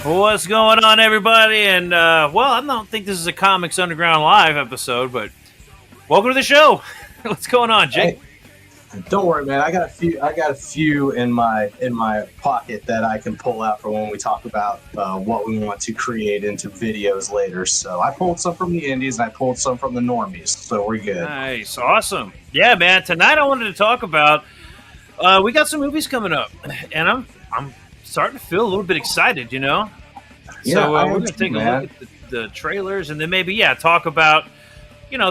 What's going on, everybody? And, well, I don't think this is a Comics Underground Live episode, but welcome to the show. What's going on, Jake? Hey, don't worry, man. I got a few in my pocket that I can pull out for when we talk about what we want to create into videos later. So I pulled some from the indies and I pulled some from the normies. So we're good. Nice. Awesome. Yeah, man. Tonight I wanted to talk about, we got some movies coming up, and I'm starting to feel a little bit excited, you know? Yeah, So we're going to take a look at the trailers and then maybe, talk about,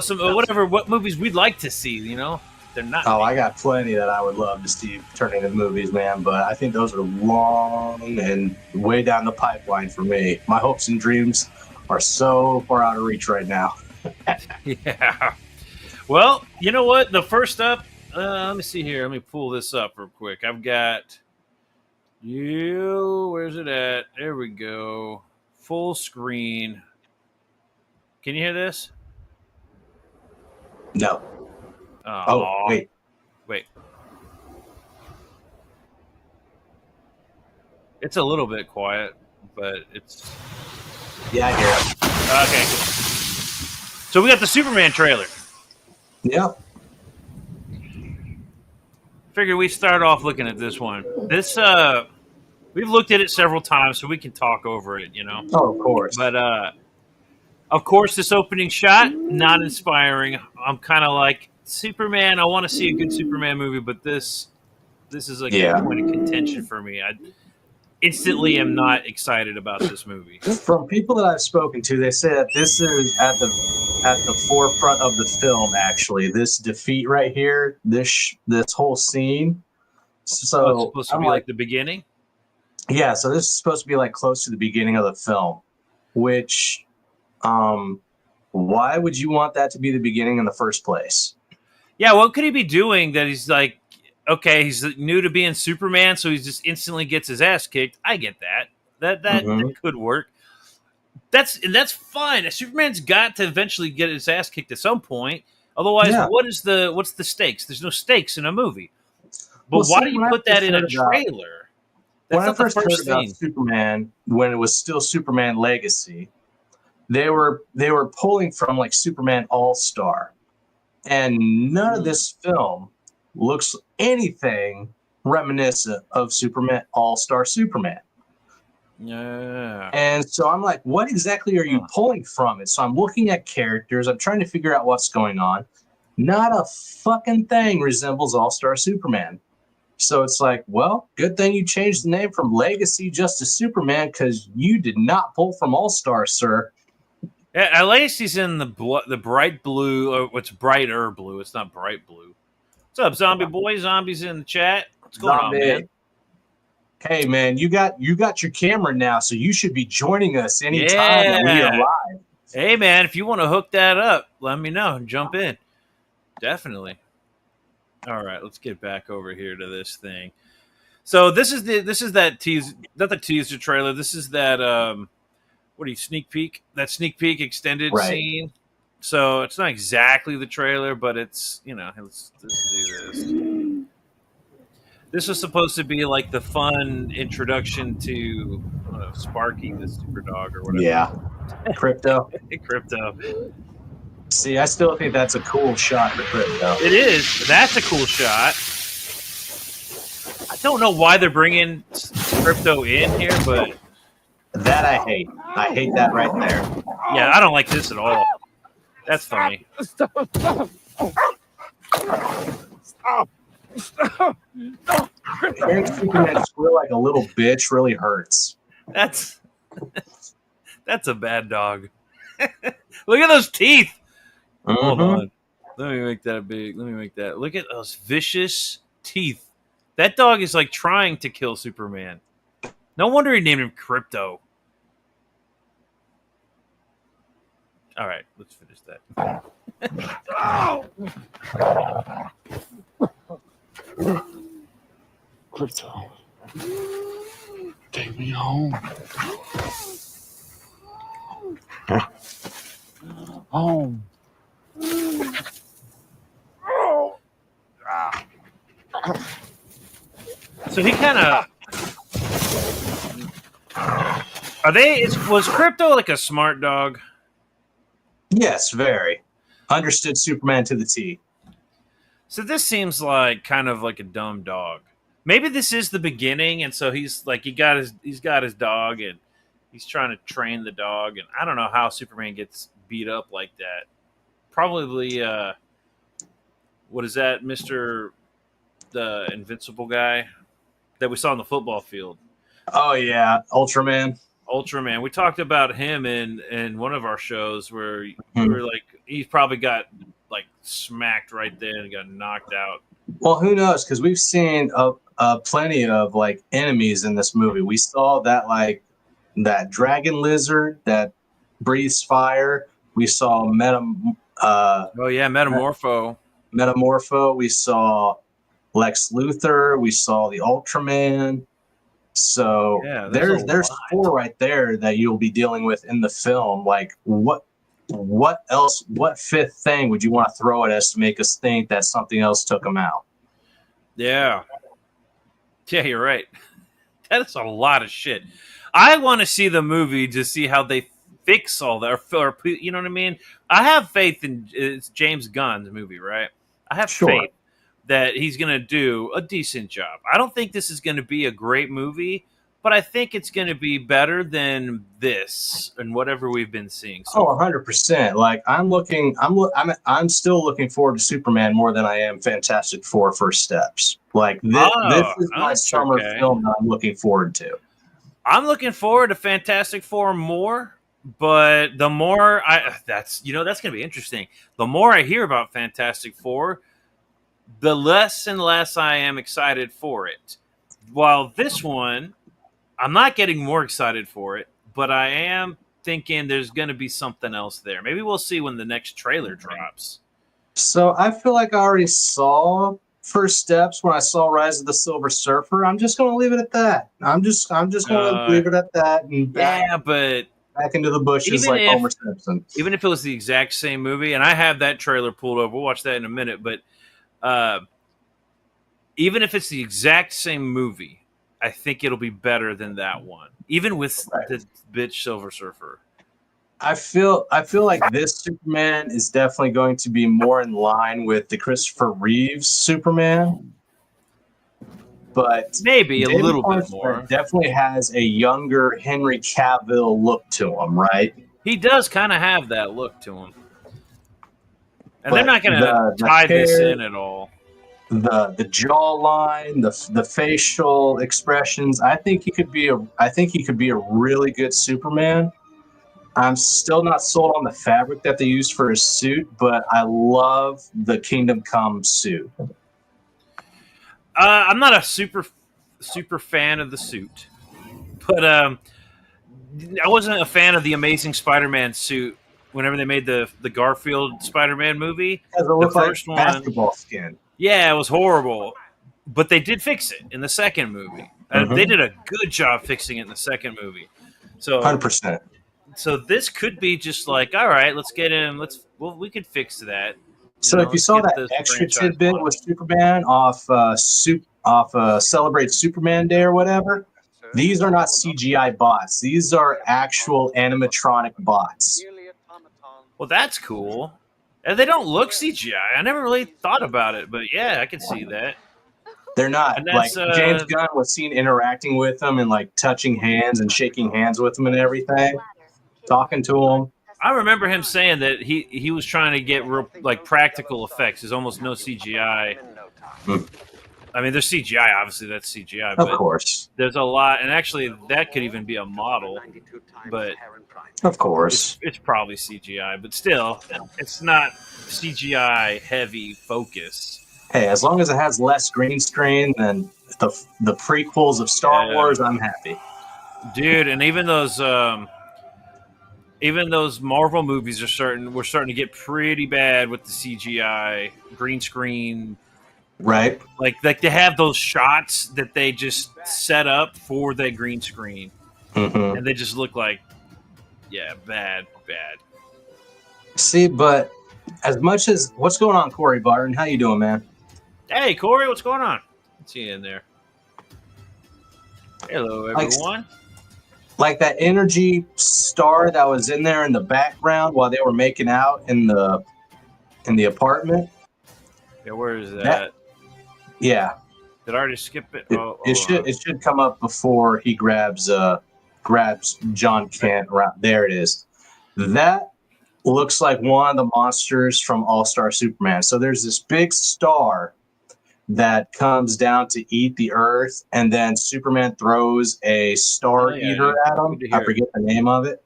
some what movies we'd like to see, They're not. Oh, I got plenty that I would love to see turn into movies, man. But I think those are long and way down the pipeline for me. My hopes and dreams are so far out of reach right now. Yeah. Well, you know what? The first up, let me see here. Let me pull this up real quick. I've got you. Where's it at? There we go. Full screen. Can you hear this? No. Oh, wait. It's a little bit quiet, but it's... Yeah, I hear it. Okay, cool. So we got the Superman trailer. Yeah. Figured we start off looking at this one. This, we've looked at it several times, so we can talk over it, Oh, of course. But, of course, this opening shot, not inspiring. I'm kind of like, Superman, I want to see a good Superman movie, but this is like a point of contention for me. I instantly am not excited about this movie. From people that I've spoken to, they said this is at the forefront of the film. Actually, this defeat right here, this whole scene. So it's supposed to be like the beginning. Yeah, so this is supposed to be like close to the beginning of the film, which, why would you want that to be the beginning in the first place? Yeah, what could he be doing that he's like, okay, he's new to being Superman, so he just instantly gets his ass kicked. I get that. That could work. That's fine. Superman's got to eventually get his ass kicked at some point. Otherwise, what's the stakes? There's no stakes in a movie. But why do you put that in a trailer? When I first heard about Superman, when it was still Superman Legacy, they were pulling from like Superman All-Star. And none of this film looks anything reminiscent of Superman All-Star Superman. Yeah. And so I'm like, what exactly are you pulling from it? So I'm looking at characters. I'm trying to figure out what's going on. Not a fucking thing resembles All-Star Superman. So it's like, well, good thing you changed the name from Legacy just to Superman, because you did not pull from All-Star, sir. Yeah, at least he's in the bright blue, or what's brighter blue. It's not bright blue. What's up, zombie boy? Zombies in the chat. What's going on, man? Hey, man, you got your camera now, so you should be joining us anytime that we are live. Hey, man, if you want to hook that up, let me know and jump in. Definitely. All right, let's get back over here to this thing. So this is that teaser, not the teaser trailer. This is that sneak peek? That sneak peek extended scene. So it's not exactly the trailer, but it's, let's do this. This was supposed to be like the fun introduction to Sparky, the super dog, or whatever. Yeah. Crypto. Crypto. See, I still think that's a cool shot for Crypto. It is. That's a cool shot. I don't know why they're bringing Crypto in here, but... That I hate. I hate that right there. Yeah, I don't like this at all. That's funny. Stop. Hearing Superman squeal like a little bitch really hurts. That's a bad dog. Look at those teeth. Hold on. Let me make that big. Let me make that. Look at those vicious teeth. That dog is like trying to kill Superman. No wonder he named him Crypto. All right, let's finish that. Crypto, take me home. Home. So he kind of Was Crypto like a smart dog? Yes, very. Understood Superman to the T. So this seems like kind of like a dumb dog. Maybe this is the beginning, and so he's got his dog, and he's trying to train the dog, and I don't know how Superman gets beat up like that. Probably, what is that, the Invincible guy that we saw on the football field? Oh yeah, Ultraman. Ultraman. We talked about him in one of our shows where we were like, he probably got like smacked right there and got knocked out. Well, who knows? Because we've seen plenty of like enemies in this movie. We saw that dragon lizard that breathes fire. We saw Metamorpho. Metamorpho. We saw Lex Luthor. We saw the Ultraman. So Yeah, there's 4 right there that you'll be dealing with in the film. Like what else? What 5th thing would you want to throw at us to make us think that something else took them out? Yeah, you're right. That is a lot of shit. I want to see the movie to see how they fix all that, or you know what I mean. I have faith in it's James Gunn's movie, right? I have faith that he's going to do a decent job. I don't think this is going to be a great movie, but I think it's going to be better than this and whatever we've been seeing. So 100%. Like I'm still looking forward to Superman more than I am Fantastic Four First Steps. Like this is my summer film that I'm looking forward to. I'm looking forward to Fantastic Four more, but the more that's going to be interesting. The more I hear about Fantastic Four, the less and less I am excited for it. While this one, I'm not getting more excited for it, but I am thinking there's going to be something else there. Maybe we'll see when the next trailer drops. So I feel like I already saw First Steps when I saw Rise of the Silver Surfer. I'm just going to leave it at that. I'm just going to leave it at that and back into the bushes like Homer Simpson. Even if it was the exact same movie, and I have that trailer pulled over, we'll watch that in a minute, but even if it's the exact same movie, I think it'll be better than that one, even with the bitch Silver Surfer. I feel like this Superman is definitely going to be more in line with the Christopher Reeves Superman, but maybe a little bit more. Definitely has a younger Henry Cavill look to him, right? He does kind of have that look to him. And they're not going to tie this in at all. The jawline, the facial expressions. I think he could be a really good Superman. I'm still not sold on the fabric that they used for his suit, but I love the Kingdom Come suit. I'm not a super fan of the suit, but I wasn't a fan of the Amazing Spider-Man suit. Whenever they made the Garfield Spider-Man movie, the first one, basketball skin. Yeah, it was horrible, but they did fix it in the second movie. They did a good job fixing it in the second movie. So 100%. So this could be just like, all right, let's get him. We could fix that. So if you saw that extra tidbit with Superman off Celebrate Superman Day or whatever, these are not CGI bots. These are actual animatronic bots. Well, that's cool. And they don't look CGI. I never really thought about it, but yeah, I can see that. They're not. Like James Gunn was seen interacting with them and like touching hands and shaking hands with them and everything, talking to them. I remember him saying that he was trying to get real, like practical effects. There's almost no CGI. I mean, there's CGI. Obviously, that's CGI. But of course. There's a lot, and actually, that could even be a model. But of course, it's probably CGI. But still, it's not CGI heavy focus. Hey, as long as it has less green screen than the prequels of Star Wars, I'm happy. Dude, and even those Marvel movies we're starting to get pretty bad with the CGI green screen. Right. Like they have those shots that they just set up for the green screen. And they just look like bad. See, but as much as what's going on, Corey Barton? How you doing, man? Hey, Corey, what's going on? Let's see you in there. Hello, everyone. like that energy star that was in there in the background while they were making out in the apartment. Yeah, where is that? Yeah. Did I already skip it? It, Oh, it should it should come up before he grabs John Kent. Right there it is. That looks like one of the monsters from All Star Superman. So there's this big star that comes down to eat the Earth, and then Superman throws a star eater at him. I forget the name of it.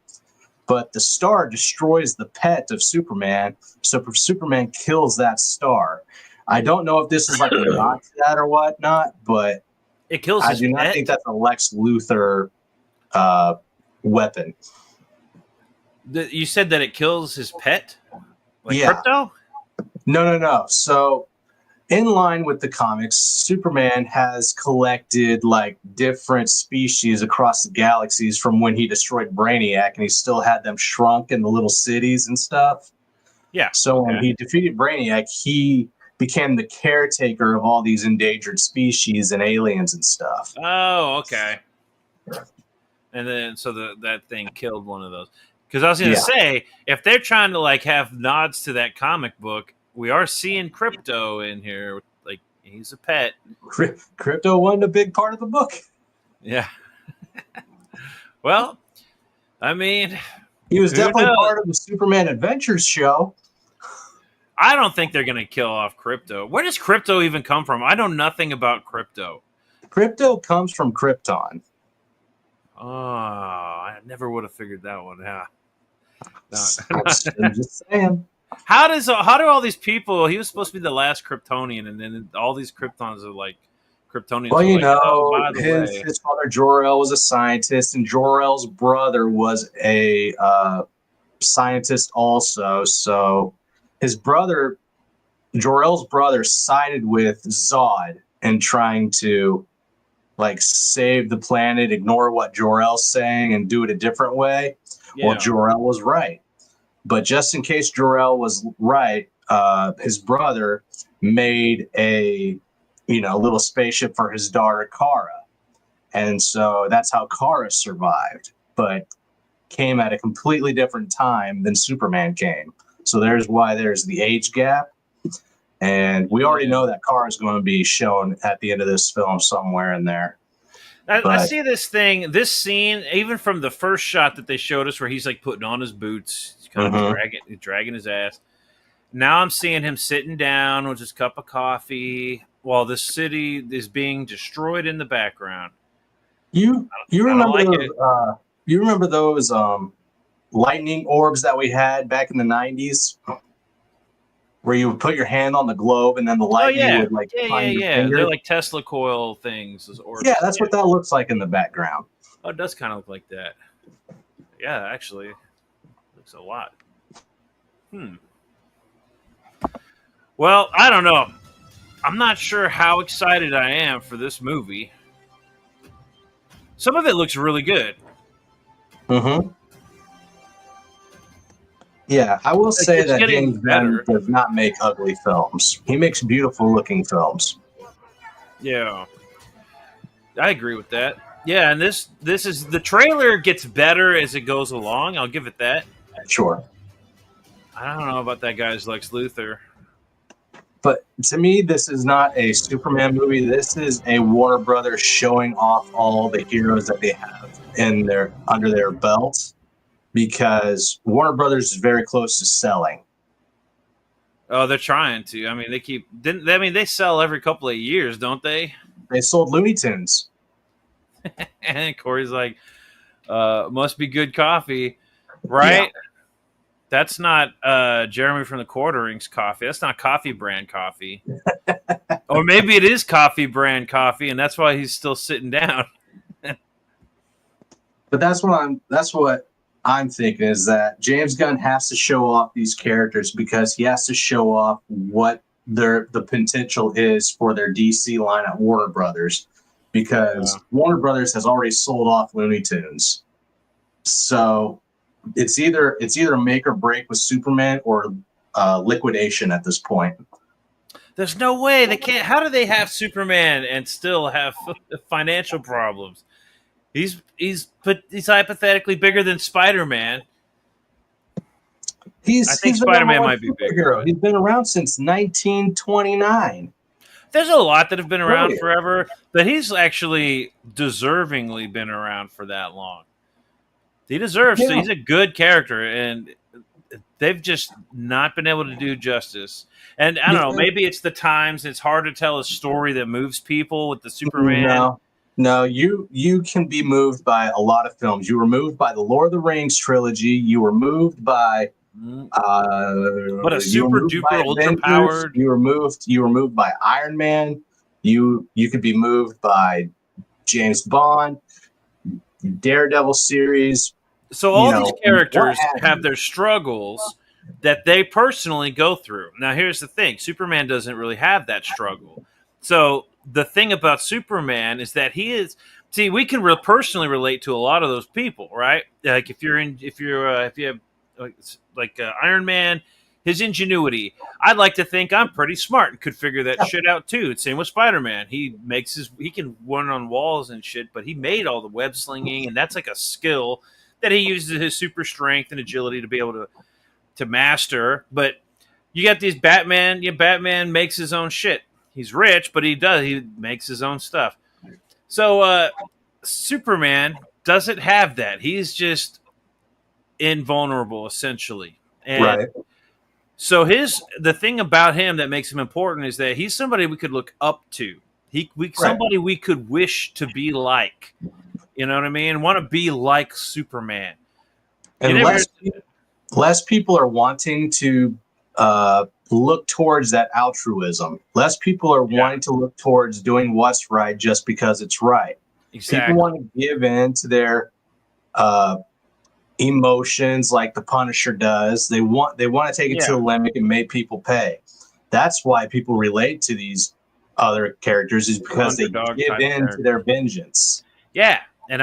But the star destroys the pet of Superman. So Superman kills that star. I don't know if this is like a nod to that or whatnot, but it kills I his do not pet? think that's a Lex Luthor weapon. You said that it kills his pet? Like Yeah. Crypto? No. So in line with the comics, Superman has collected like different species across the galaxies from when he destroyed Brainiac, and he still had them shrunk in the little cities and stuff. Yeah. So when he defeated Brainiac, he became the caretaker of all these endangered species and aliens and stuff. Oh, okay. And then so that thing killed one of those. Because I was going to say, if they're trying to like have nods to that comic book, we are seeing Crypto in here. Like he's a pet. Crypto wasn't a big part of the book. Yeah. Well, I mean, he was definitely part of the Superman Adventures show. I don't think they're going to kill off Crypto. Where does Crypto even come from? I know nothing about Crypto. Crypto comes from Krypton. Oh, I never would have figured that one out. No. I'm just saying. How do all these people? He was supposed to be the last Kryptonian, and then all these Kryptons are like Kryptonians. Well, you know, by the way, his father Jor-El was a scientist, and Jor-El's brother was a scientist also. So his brother, Jor-El's brother, sided with Zod in trying to like save the planet, ignore what Jor-El's saying, and do it a different way. Yeah. Well, Jor-El was right. But just in case Jor-El was right, his brother made a little spaceship for his daughter Kara. And so that's how Kara survived, but came at a completely different time than Superman came. So there's why there's the age gap. And we already know that Kara is going to be shown at the end of this film somewhere in there. I see this scene, even from the first shot that they showed us where he's like putting on his boots, he's kind of dragging his ass. Now I'm seeing him sitting down with his cup of coffee while the city is being destroyed in the background. You remember those lightning orbs that we had back in the 90s? Where you would put your hand on the globe and then the lightning would like find your finger. They're like Tesla coil things. Those orbs. Yeah, that's what that looks like in the background. Oh, it does kind of look like that. Yeah, actually, looks a lot. Well, I don't know. I'm not sure how excited I am for this movie. Some of it looks really good. Mm-hmm. Yeah, I will say that James Gunn does not make ugly films. He makes beautiful looking films. Yeah. I agree with that. Yeah, and this is the trailer gets better as it goes along. I'll give it that. Sure. I don't know about that guy's Lex Luthor. But to me, this is not a Superman movie. This is a Warner Brothers showing off all the heroes that they have under their belts. Because Warner Brothers is very close to selling. Oh, they're trying to. I mean, they sell every couple of years, don't they? They sold Looney Tunes. And Corey's like, must be good coffee, right? Yeah. That's not Jeremy from the Quarterings coffee. That's not Coffee Brand coffee. Or maybe it is Coffee Brand coffee, and that's why he's still sitting down. But that's what I'm thinking is that James Gunn has to show off these characters because he has to show off what the potential is for their DC line at Warner Brothers, because Warner Brothers has already sold off Looney Tunes. So it's either make or break with Superman or liquidation at this point. There's no way they can't. How do they have Superman and still have financial problems? He's hypothetically bigger than Spider-Man. I think He's the number Spider-Man one might be superhero. bigger. He's been around since 1929. There's a lot that have been around Brilliant. forever, but he's actually deservingly been around for that long. He deserves to. Yeah. He's a good character, and they've just not been able to do justice. And I don't know, maybe it's the times. It's hard to tell a story that moves people with the Superman. No, you can be moved by a lot of films. You were moved by the Lord of the Rings trilogy. You were moved by But a super duper ultra powered. You were moved by Iron Man. You could be moved by James Bond, Daredevil series. So all these characters have their struggles that they personally go through. Now here's the thing. Superman doesn't really have that struggle. So the thing about Superman is that he is. See, we can personally relate to a lot of those people, right? Like if you have Iron Man, his ingenuity. I'd like to think I'm pretty smart and could figure that shit out too. Same with Spider-Man. He can run on walls and shit, but he made all the web slinging, and that's like a skill that he uses his super strength and agility to be able to master. But you got these Batman. Batman makes his own shit. He's rich, but he makes his own stuff. So Superman doesn't have that. He's just invulnerable, essentially. And right. So the thing about him that makes him important is that he's somebody we could look up to. Somebody we could wish to be like. You know what I mean? Want to be like Superman. And less people are wanting to look towards that altruism. Less people are wanting to look towards doing what's right just because it's right. Exactly. People want to give in to their emotions like the Punisher does. They want to take it to the limit and make people pay. That's why people relate to these other characters, is because they give in to their vengeance. Yeah, and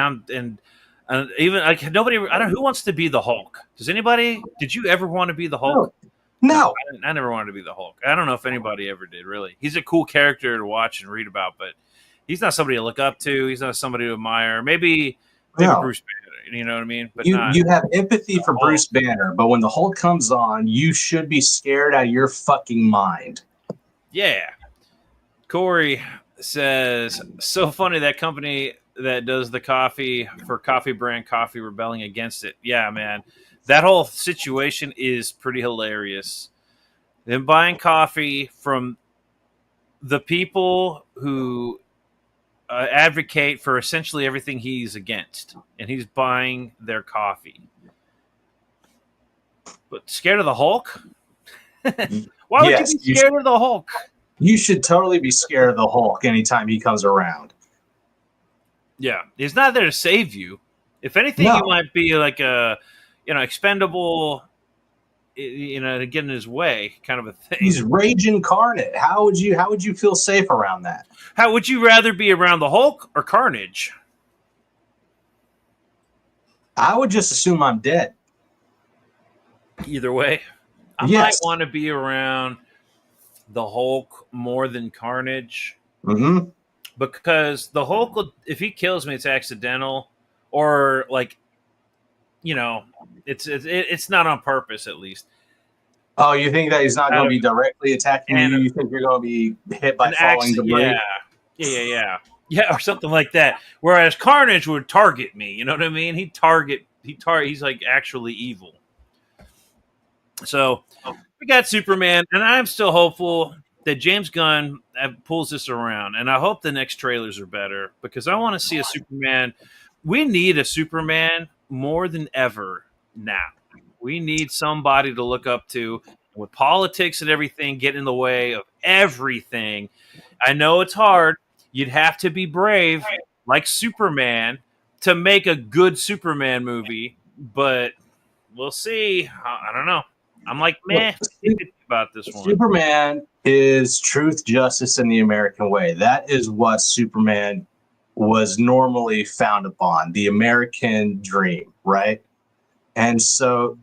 even like nobody. I don't. Who wants to be the Hulk? Does anybody? Did you ever want to be the Hulk? No. I never wanted to be the Hulk. I don't know if anybody ever did. Really, he's a cool character to watch and read about, but he's not somebody to look up to. He's not somebody to admire. Maybe Bruce Banner. You know what I mean? But you have empathy for Bruce Banner, but when the Hulk comes on, you should be scared out of your fucking mind. Yeah. Corey says, so funny that company that does the coffee for coffee brand coffee rebelling against it. Yeah, man. That whole situation is pretty hilarious. Them buying coffee from the people who advocate for essentially everything he's against, and he's buying their coffee. But scared of the Hulk? Why would you be scared of the Hulk? You should totally be scared of the Hulk anytime he comes around. Yeah, he's not there to save you. If anything, he might be like a, expendable, to get in his way kind of a thing. He's rage incarnate. How would you feel safe around that? How would you rather be around the Hulk or Carnage? I would just assume I'm dead. Either way, I might want to be around the Hulk more than Carnage. Mm-hmm. Because the Hulk, if he kills me, it's accidental, or it's not on purpose, at least. Oh, you think that he's not going to be directly attacking you? You think you're going to be hit by falling debris? Yeah, or something like that. Whereas Carnage would target me. You know what I mean? He's like actually evil. So we got Superman, and I'm still hopeful that James Gunn pulls this around, and I hope the next trailers are better, because I want to see a Superman. We need a Superman more than ever now. We need somebody to look up to. With politics and everything getting in the way of everything, I know it's hard. You'd have to be brave, like Superman, to make a good Superman movie, but we'll see. I don't know. I'm like, meh, about this one. Superman is truth, justice, and the American way. That is what Superman was normally found upon, the American dream, right? And so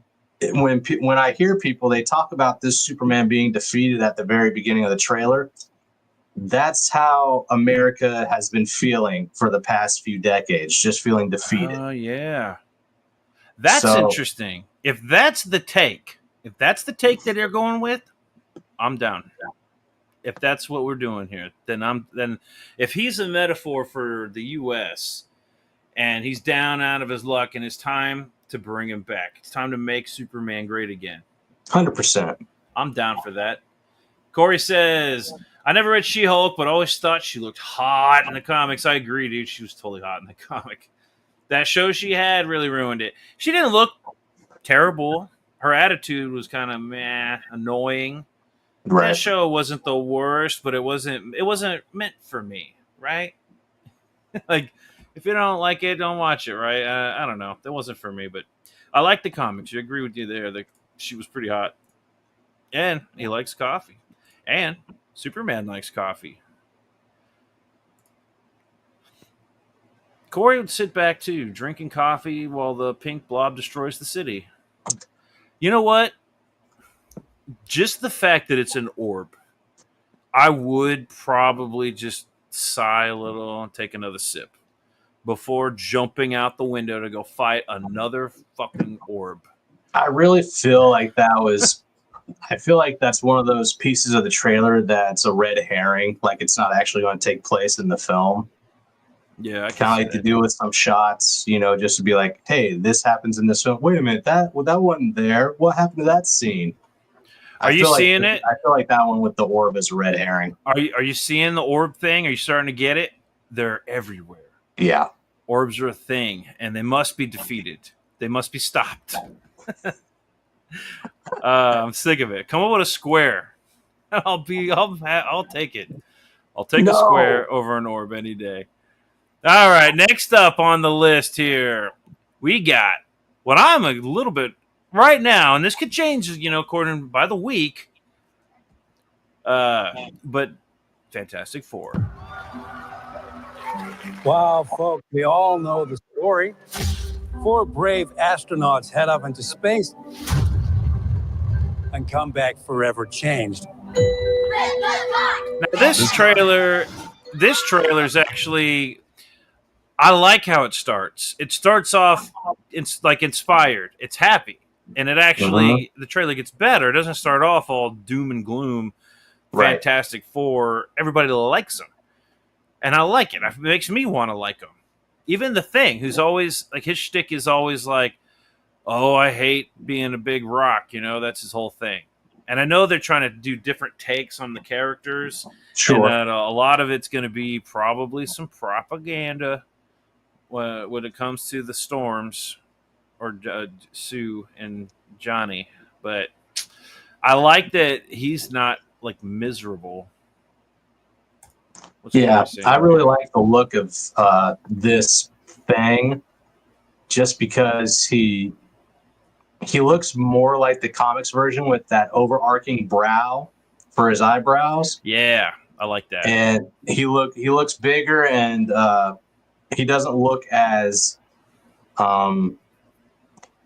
when I hear people, they talk about this Superman being defeated at the very beginning of the trailer. that's how America has been feeling for the past few decades, just feeling defeated. Oh, yeah. That's So- interesting. If that's the take that they're going with, I'm down. If that's what we're doing here, then if he's a metaphor for the US and he's down out of his luck and it's time to bring him back. It's time to make Superman great again. 100%. I'm down for that. Corey says, I never read She-Hulk, but always thought she looked hot in the comics. I agree, dude. She was totally hot in the comic. That show she had really ruined it. She didn't look terrible. Her attitude was kind of annoying. Right. That show wasn't the worst, but it wasn't meant for me, right? Like, if you don't like it, don't watch it, right? I don't know. That wasn't for me, but I like the comics. I agree with you there. She was pretty hot. And he likes coffee. And Superman likes coffee. Corey would sit back, too, drinking coffee while the pink blob destroys the city. You know what? Just the fact that it's an orb, I would probably just sigh a little and take another sip before jumping out the window to go fight another fucking orb. I really feel like I feel like that's one of those pieces of the trailer that's a red herring. Like it's not actually going to take place in the film. Yeah, I kind of like to do with some shots, just to be like, hey, this happens in this film. Wait a minute, that wasn't there. What happened to that scene? Are you seeing it? I feel like that one with the orb is a red herring. Are you seeing the orb thing? Are you starting to get it? They're everywhere. Yeah. Orbs are a thing, and they must be defeated. They must be stopped. I'm sick of it. Come up with a square. I'll take it. I'll take a square over an orb any day. All right, next up on the list here, we got what I'm a little bit right now, and this could change, according by the week. But Fantastic Four. Wow, folks, we all know the story. 4 brave astronauts head up into space and come back forever changed. Now, this trailer is actually, I like how it starts. It starts off, it's like inspired. It's happy. And it actually, the trailer gets better. It doesn't start off all doom and gloom. Right. Fantastic Four. Everybody likes them. And I like it. It makes me want to like them. Even the Thing, who's always, like, his shtick is always like, oh, I hate being a big rock. That's his whole thing. And I know they're trying to do different takes on the characters. Sure. And a lot of it's going to be probably some propaganda when it comes to the Storms or Sue and Johnny. But I like that he's not, like, miserable. Yeah, I really like the look of this Thing just because he looks more like the comics version with that overarching brow for his eyebrows. Yeah, I like that. And he looks bigger, and he doesn't look as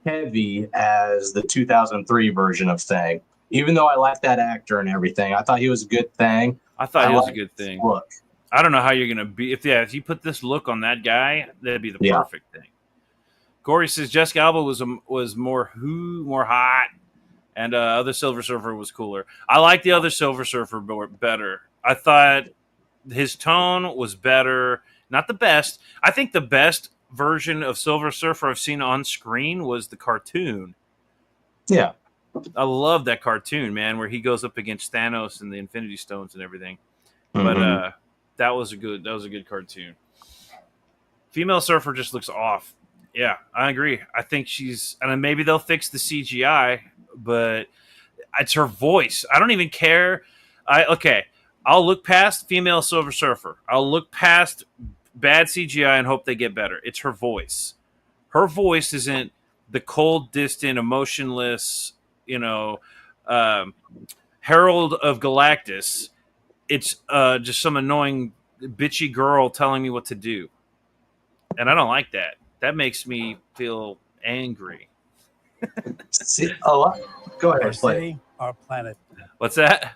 heavy as the 2003 version of Thing. Even though I like that actor and everything, I thought he was a good Thing. I thought he was a good thing. Look. I don't know how you're gonna be if you put this look on that guy, that'd be the perfect thing. Corey says Jessica Alba was more hot, and other Silver Surfer was cooler. I like the other Silver Surfer better. I thought his tone was better, not the best. I think the best version of Silver Surfer I've seen on screen was the cartoon. Yeah, I love that cartoon, man, where he goes up against Thanos and the Infinity Stones and everything. But that was a good cartoon. Female Surfer just looks off. Yeah, I agree. I think and maybe they'll fix the CGI, but it's her voice. I don't even care. I'll look past female Silver Surfer. I'll look past bad CGI and hope they get better. It's her voice. Her voice isn't the cold, distant, emotionless, Herald of Galactus. It's just some annoying, bitchy girl telling me what to do. And I don't like that. That makes me feel angry. See, a lot. Go ahead and play it. Our planet. What's that?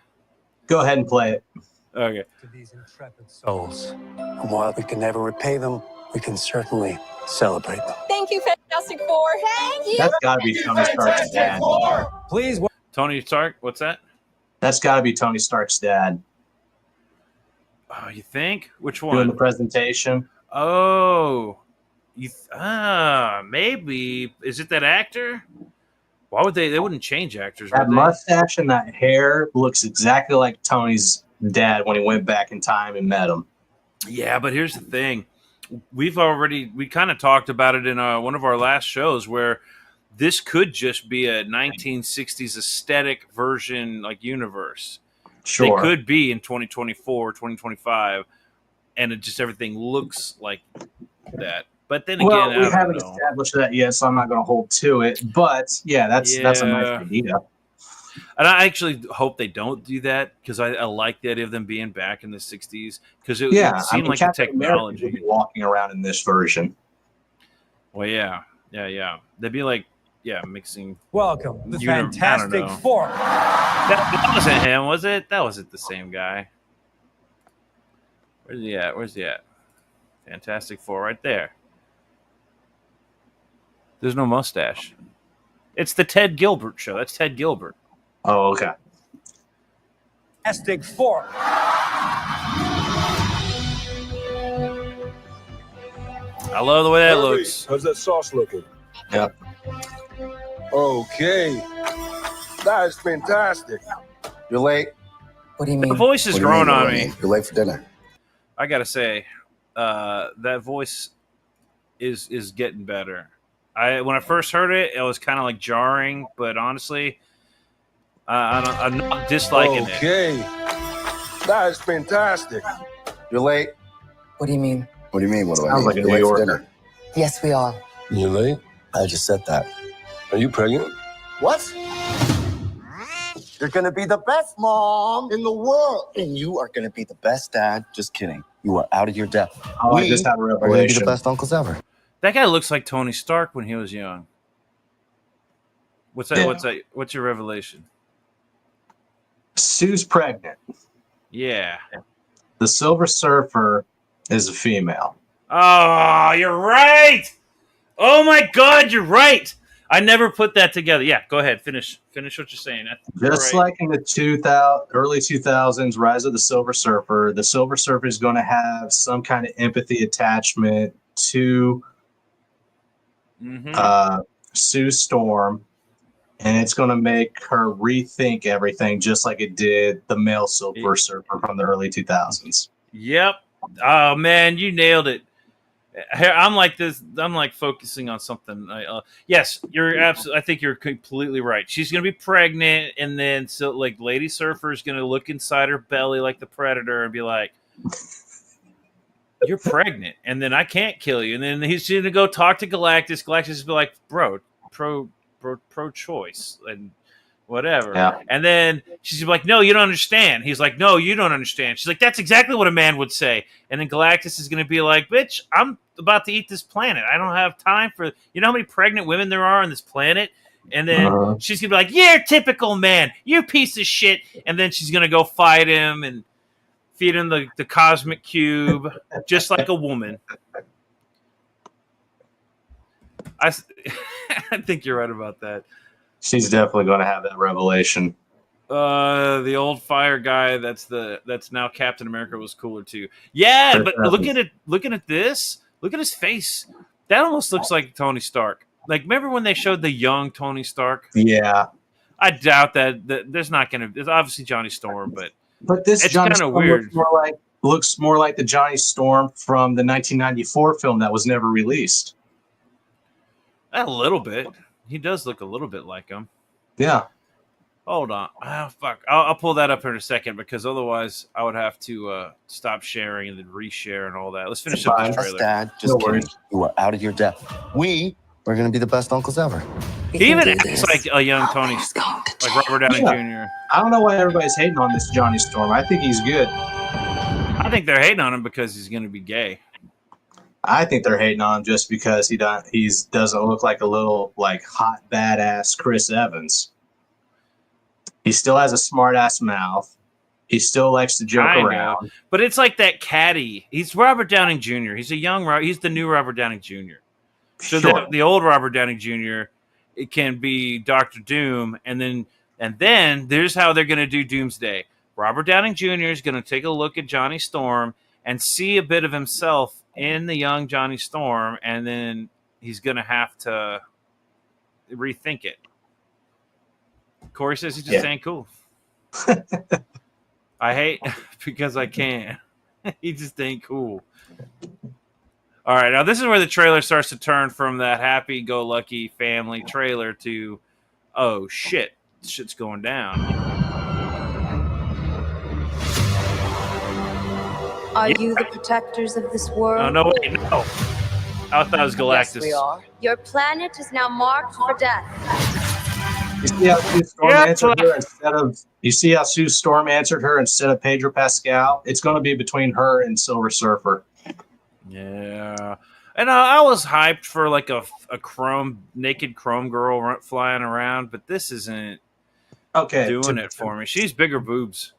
Go ahead and play it. Okay. To these intrepid souls. And while we can never repay them, we can certainly celebrate them. Thank you, Fantastic Four. Thank you. That's got to be Tony Stark's dad. Please. Tony Stark, what's that? That's got to be Tony Stark's dad Oh, you think? Which doing the one? presentation. Oh, maybe. Is it that actor? Why would they? They wouldn't change actors. That Would they? mustache and that hair looks exactly like Tony's dad when he went back in time and met him. Yeah, but here's the thing. We kind of talked about it in one of our last shows where this could just be a 1960s aesthetic version, like universe. Sure. They could be in 2024, 2025, and it just everything looks like that. But then again, Well, I we don't haven't know. established that yet, so I'm not going to hold to it. But yeah, that's a nice Yeah. idea. And I actually hope they don't do that because I like the idea of them being back in the 60s because it seemed like Captain the America would technology. be walking around in this version. Well, yeah. They'd be like, mixing. Welcome, the I don't Fantastic know. Four. That wasn't him, was it? That wasn't the same guy. Where's he at? Fantastic Four, right there. There's no mustache. It's the Ted Gilbert show. That's Ted Gilbert. Oh, okay. Fantastic Four. I love the way that looks. How's that sauce looking? Yep. Okay. That is fantastic. You're late. What do you The mean? voice is What do you growing mean, on what do you me. mean? You're late for dinner. I gotta say, that voice is getting better. When I first heard it, it was kind of like jarring, but honestly, I'm not disliking it. Okay. That is fantastic. You're late. What do you mean? What do you mean? What do I Sounds mean? like a You're New late for Yorker. dinner. Yes, we are. You late? I just said that. Are you pregnant? What? You're gonna be the best mom in the world, and you are gonna be the best dad. Just kidding. You are out of your depth. Oh, I We just had a are gonna be revelation. the best uncles ever. That guy looks like Tony Stark when he was young. What's that? Yeah. What's your revelation? Sue's pregnant. Yeah. The Silver Surfer is a female. Oh, you're right. Oh my God, you're right. I never put that together. Yeah, go ahead. Finish what you're saying. Just like in the early 2000s, Rise of the Silver Surfer is going to have some kind of empathy attachment to Sue Storm, and it's going to make her rethink everything, just like it did the male Silver Surfer from the early 2000s. Yep. Oh man, you nailed it. I'm like this. I'm like focusing on something. Yes, you're absolutely. I think you're completely right. She's gonna be pregnant, and then so like Lady Surfer is gonna look inside her belly like the Predator and be like, "You're pregnant," and then I can't kill you. And then he's gonna go talk to Galactus. Galactus is be like, "Bro, pro-choice and whatever." Yeah. And then she's like, "No, you don't understand." He's like, "No, you don't understand." She's like, "That's exactly what a man would say." And then Galactus is going to be like, "Bitch, I'm about to eat this planet. I don't have time for, you know how many pregnant women there are on this planet?" And then she's going to be like, "You're a typical man. You piece of shit." And then she's going to go fight him and feed him the cosmic cube, just like a woman. I think you're right about that. She's definitely going to have that revelation. The old fire guy that's now Captain America was cooler too. Yeah, but looking at this, look at his face. That almost looks like Tony Stark. Like, remember when they showed the young Tony Stark? Yeah. I doubt that there's not gonna. There's obviously Johnny Storm, but this it's Johnny kind of Storm weird. looks more like the Johnny Storm from the 1994 film that was never released. A little bit. He does look a little bit like him. Yeah. Hold on. Oh, fuck. I'll pull that up here in a second because otherwise I would have to stop sharing and then reshare and all that. Let's finish up this Best trailer. dad. Just kidding. You are out of your depth. We are gonna be the best uncles ever. He even acts like a young Tony, like Robert Downey Jr. I don't know why everybody's hating on this Johnny Storm. I think he's good. I think they're hating on him because he's going to be gay. I think they're hating on him just because he doesn't look like a little like hot badass Chris Evans. He still has a smart ass mouth. He still likes to joke I know. around. But it's like that caddy. He's Robert Downey Jr. He's he's the new Robert Downey Jr. So Sure. the old Robert Downey Jr. it can be Doctor Doom, and then there's how they're going to do Doomsday. Robert Downey Jr. is going to take a look at Johnny Storm and see a bit of himself in the young Johnny Storm, and then he's going to have to rethink it. Corey says he just ain't cool. I hate because I can. He just ain't cool. All right, now this is where the trailer starts to turn from that happy-go-lucky family trailer to, oh shit, shit's going down. Are you the protectors of this world? Oh, no, wait, no. I thought it was Galactus. Yes, we are. Your planet is now marked for death. You see how Sue Storm answered her instead of? You see how Sue Storm answered her instead of Pedro Pascal? It's going to be between her and Silver Surfer. Yeah, and I was hyped for like a naked chrome girl flying around, but this isn't doing it for me. She's bigger boobs.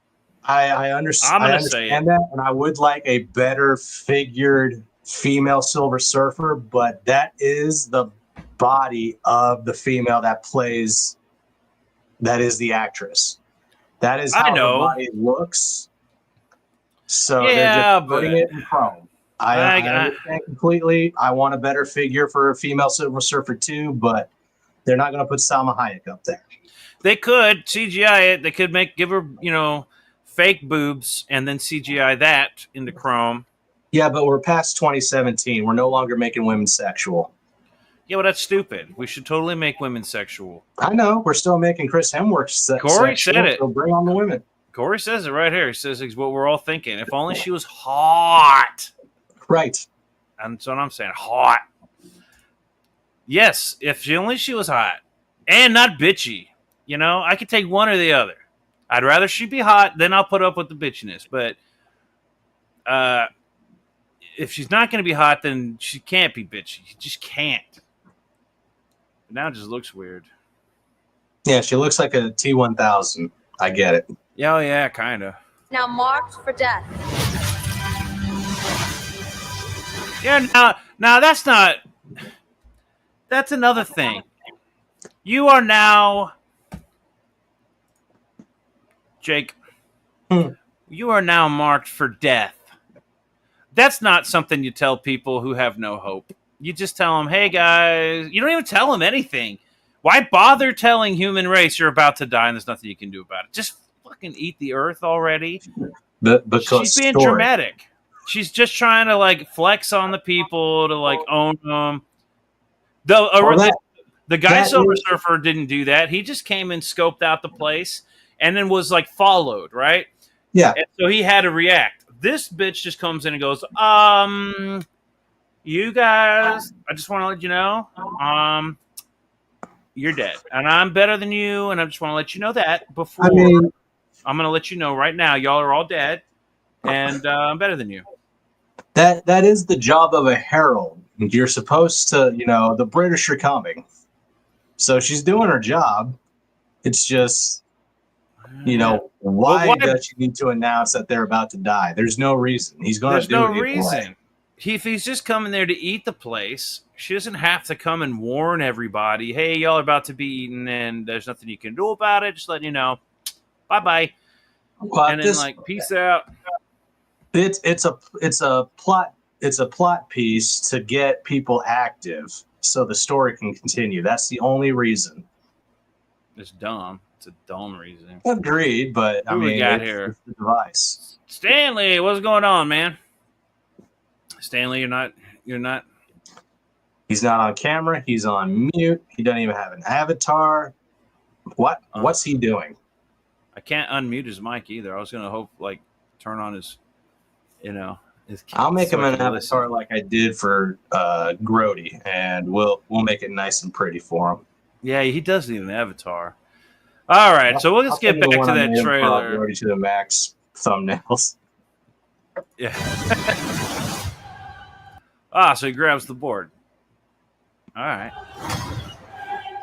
I understand. I understand that, and I would like a better figured female Silver Surfer, but that is the body of the female that plays. That is the actress. That is how her body looks. So they're just putting it in chrome. I understand completely. I want a better figure for a female Silver Surfer too, but they're not going to put Salma Hayek up there. They could CGI it. They could give her, fake boobs and then CGI that into chrome. Yeah, but we're past 2017. We're no longer making women sexual. Yeah, well, that's stupid. We should totally make women sexual. I know. We're still making Chris Hemsworth sexual. Corey said it. So bring on the women. Corey says it right here. He says it's what we're all thinking. If only she was hot. Right. That's what I'm saying. Hot. Yes, if she was hot. And not bitchy. I could take one or the other. I'd rather she be hot, then I'll put up with the bitchiness. But if she's not going to be hot, then she can't be bitchy. She just can't. But now it just looks weird. Yeah, she looks like a T-1000. I get it. Yeah, yeah, kind of. Now marked for death. Yeah, now that's not... That's another thing. You are now... Jake, you are now marked for death. That's not something you tell people who have no hope. You just tell them, hey, guys. You don't even tell them anything. Why bother telling human race you're about to die and there's nothing you can do about it? Just fucking eat the earth already. Because she's being dramatic. She's just trying to, flex on the people to, own them. The guy Silver Surfer didn't do that. He just came and scoped out the place and then was, followed, right? Yeah. And so he had to react. This bitch just comes in and goes, you guys, I just want to let you know, you're dead. And I'm better than you, and I just want to let you know that before. I'm going to let you know right now, y'all are all dead, and I'm better than you. That is the job of a herald. You're supposed to, the British are coming. So she's doing her job. It's just, why does she need to announce that they're about to die? There's no reason. He's going to do it. There's no reason. If he's just coming there to eat the place, she doesn't have to come and warn everybody, hey, y'all are about to be eaten, and there's nothing you can do about it. Just letting you know. Bye-bye. Well, and then, peace out. It's a plot piece to get people active so the story can continue. That's the only reason. It's dumb. It's a dumb reason. Agreed, but we got here? It's the device. Stanley, what's going on, man? Stanley, you're not. He's not on camera. He's on mute. He doesn't even have an avatar. What's he doing? I can't unmute his mic either. I was gonna turn on his, his. I'll make him an avatar like I did for Grody, and we'll make it nice and pretty for him. Yeah, he does need an avatar. All right, so let's get back to that trailer. Grody to the max thumbnails. Yeah. So he grabs the board. All right.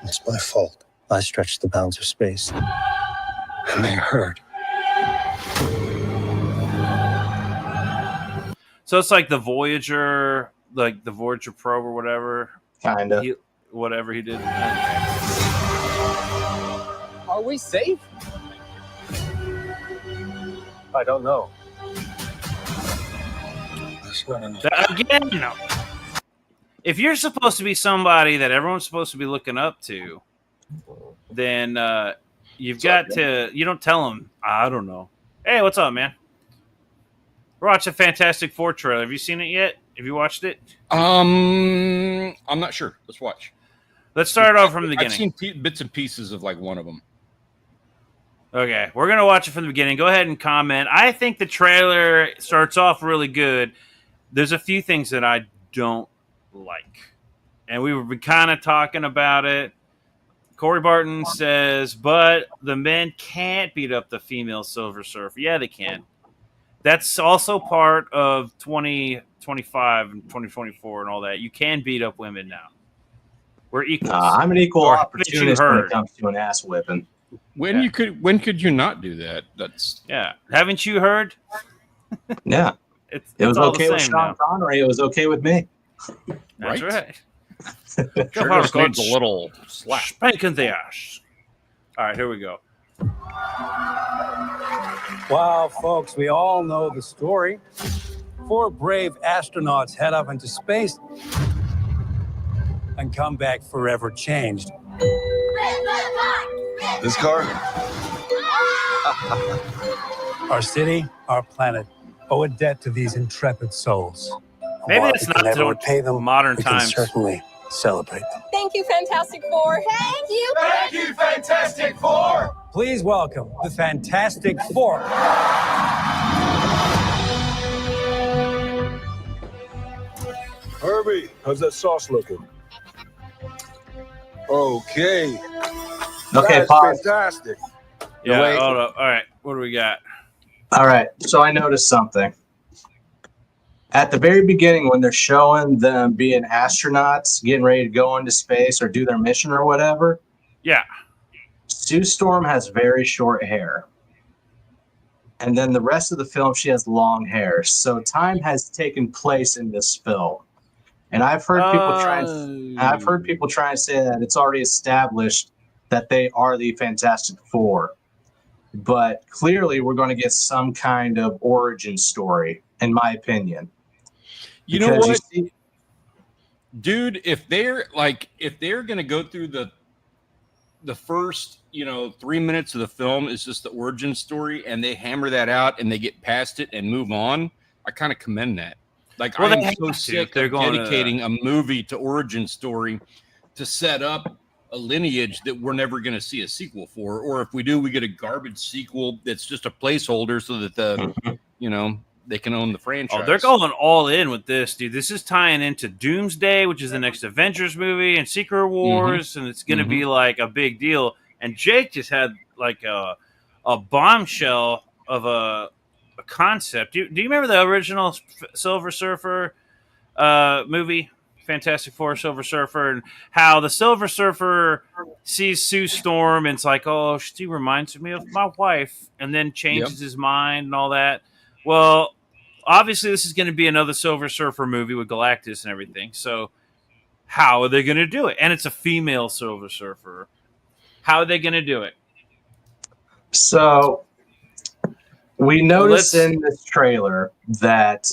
It's my fault. I stretched the bounds of space. And they hurt. So it's like the Voyager, like the Voyager probe or whatever. Kinda. Whatever he did. Okay. Are we safe? I don't know. Again, no. If you're supposed to be somebody that everyone's supposed to be looking up to, then you've got to. You don't tell them. I don't know. Hey, what's up, man? We're watching Fantastic Four trailer. Have you seen it yet? Have you watched it? I'm not sure. Let's watch. Let's start off from the beginning. I've seen bits and pieces of like one of them. Okay, we're going to watch it from the beginning. Go ahead and comment. I think the trailer starts off really good. There's a few things that I don't like. And we were kind of talking about it. Corey Barton says, but the men can't beat up the female Silver Surfer. Yeah, they can. That's also part of 2025 and 2024 and all that. You can beat up women now. We're equal. I'm an equal opportunist when it comes to an ass whipping. When could you not do that? That's Haven't you heard? Yeah. It was okay with Sean Connery. It was okay with me. That's right. Sure just needs a little slap. Spanking the ass. All right, here we go. Wow, folks, we all know the story. 4 brave astronauts head up into space and come back forever changed. This car? Our city, our planet, owe a debt to these intrepid souls. Maybe While it's we not can never to repay them. modern we times. can certainly celebrate them. Thank you, Fantastic Four. Thank you. Thank you, Fantastic Four! Please welcome the Fantastic Four. Herbie, how's that sauce looking? Okay. Okay, That's pause. fantastic. Yeah, Wait. hold up. All right, what do we got? All right, so I noticed something. At the very beginning, when they're showing them being astronauts, getting ready to go into space or do their mission or whatever, Yeah. Sue Storm has very short hair. And then the rest of the film, she has long hair. So time has taken place in this film. And I've heard people try and say that it's already established that they are the Fantastic Four. But clearly we're going to get some kind of origin story, in my opinion. You know Because what, dude? If they're gonna go through the first 3 minutes of the film is just the origin story, and they hammer that out and they get past it and move on, I kind of commend that. Like, Well, I'm they so have to. sick They're of going to- dedicating a movie to origin story to set up a lineage that we're never going to see a sequel for, or if we do, we get a garbage sequel that's just a placeholder so that they can own the franchise. Oh, they're going all in with this, dude. This is tying into Doomsday, which is the next Avengers movie, and Secret Wars, and it's going to be like a big deal. And Jake just had like a bombshell of a concept. Do you remember the original Silver Surfer movie? Fantastic Four, Silver Surfer, and how the Silver Surfer sees Sue Storm and it's like, oh, she reminds me of my wife, and then changes his mind and all that. Well, obviously this is going to be another Silver Surfer movie with Galactus and everything. So how are they going to do it? And it's a female Silver Surfer. How are they going to do it? So we noticed in this trailer that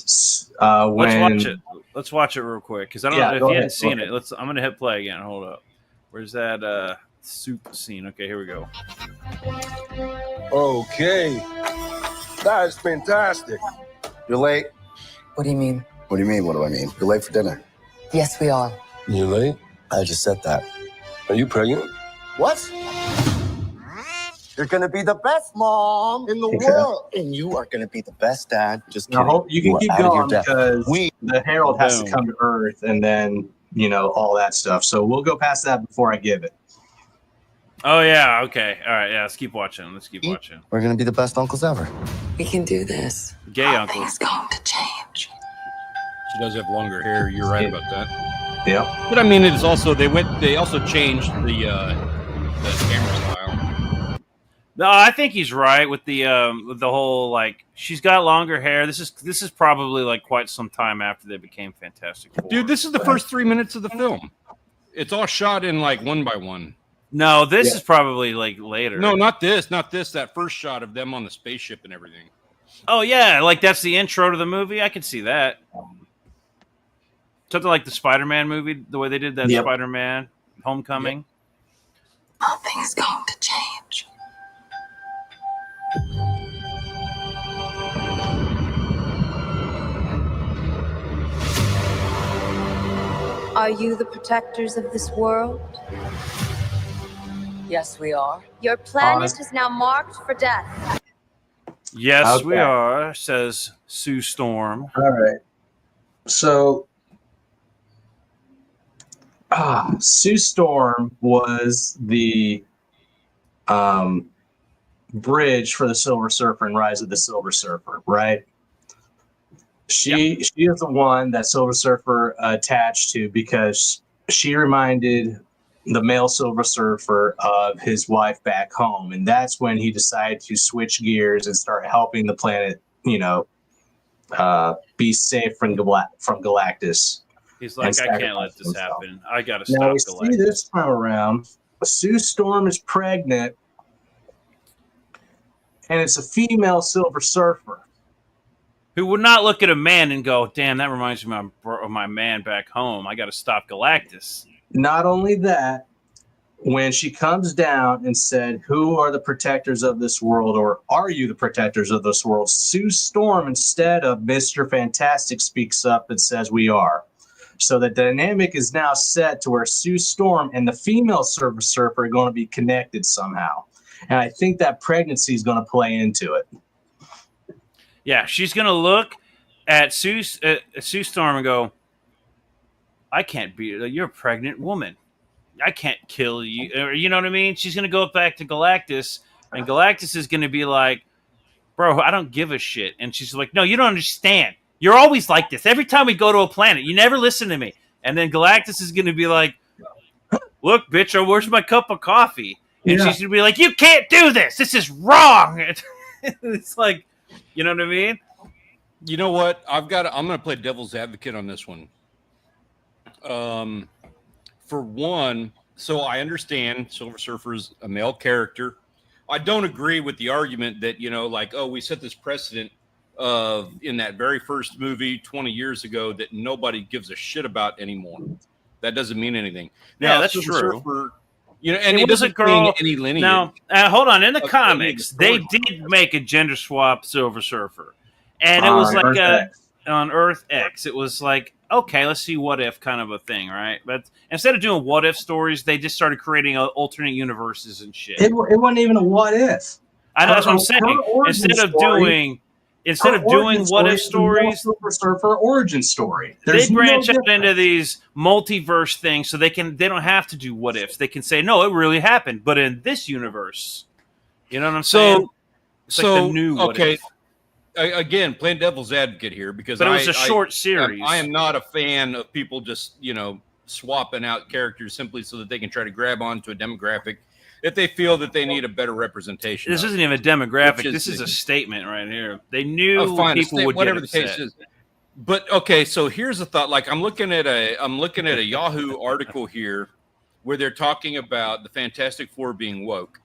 Let's watch it real quick because I don't know if you haven't seen it. I'm going to hit play again. Hold up. Where's that soup scene? Okay, here we go. Okay. That is fantastic. You're late. What do you mean? What do you mean? What do I mean? You're late for dinner. Yes, we are. You late? I just said that. Are you pregnant? What? You're gonna be the best mom in the world, and you are gonna be the best dad. Just kidding. Now, you can are keep out of your going depth. because the Herald has to come to Earth and then, all that stuff. So we'll go past that before I give it. Oh, yeah. Okay. All right. Yeah. Let's keep watching. We're gonna be the best uncles ever. We can do this. Gay uncle. Nothing's going to change. She does have longer hair. You're right about that. Yeah. But I mean, it's also they also changed the camera style. No, I think he's right with the whole like she's got longer hair. This is probably like quite some time after they became Fantastic Four. Dude, this is the first 3 minutes of the film. It's all shot in like one by one. No, this is probably like later. No, not this. That first shot of them on the spaceship and everything. Oh yeah, like that's the intro to the movie. I can see that. Something like the Spider-Man movie, the way they did that Spider-Man Homecoming. Nothing's going to change. Are you the protectors of this world? Yes, we are. Your planet is now marked for death. Yes, we are, says Sue Storm. All right. So, Sue Storm was the bridge for the Silver Surfer and Rise of the Silver Surfer, right? She is the one that Silver Surfer attached to because she reminded the male Silver Surfer of his wife back home, and that's when he decided to switch gears and start helping the planet, be safe from Galactus. He's like, I can't let this happen. I gotta stop. Now we Galactus. see this time around, Sue Storm is pregnant, and it's a female Silver Surfer. Who would not look at a man and go, damn, that reminds me of my man back home. I got to stop Galactus. Not only that, when she comes down and said, who are the protectors of this world, or are you the protectors of this world? Sue Storm, instead of Mr. Fantastic, speaks up and says, we are. So the dynamic is now set to where Sue Storm and the female Silver Surfer are going to be connected somehow. And I think that pregnancy is going to play into it. Yeah, she's going to look at Sue Storm and go, I can't be, you're a pregnant woman. I can't kill you. Or, you know what I mean? She's going to go back to Galactus, and Galactus is going to be like, bro, I don't give a shit. And she's like, no, you don't understand. You're always like this. Every time we go to a planet, you never listen to me. And then Galactus is going to be like, look, bitch, where's my cup of coffee? And she's going to be like, you can't do this. This is wrong. It's like, you know what I mean? You know what? I'm going to play devil's advocate on this one. For one, so I understand Silver Surfer's a male character. I don't agree with the argument that, we set this precedent of in that very first movie 20 years ago that nobody gives a shit about anymore. That doesn't mean anything. Yeah, now, that's Silver true. Surfer, and it was a girl. Any lineage. Now, hold on. In the comics, they did make a gender swap Silver Surfer, and it was like on Earth X. It was like, okay, let's see what if kind of a thing, right? But instead of doing what if stories, they just started creating alternate universes and shit. It wasn't even a what if. I know that's what I'm saying. Instead of doing what if stories, Silver Surfer origin story. They branch out into these multiverse things, so they don't have to do what ifs. They can say, no, it really happened, but in this universe, you know what I'm saying? It's like the new what if. Again, playing devil's advocate here because it was a short series. I am not a fan of people just swapping out characters simply so that they can try to grab onto a demographic if they feel that they need a better representation. This isn't even a demographic. This is a statement right here. They knew people would whatever get the upset. case is. But okay, so here's a thought. Like I'm looking at a Yahoo article here where they're talking about the Fantastic Four being woke.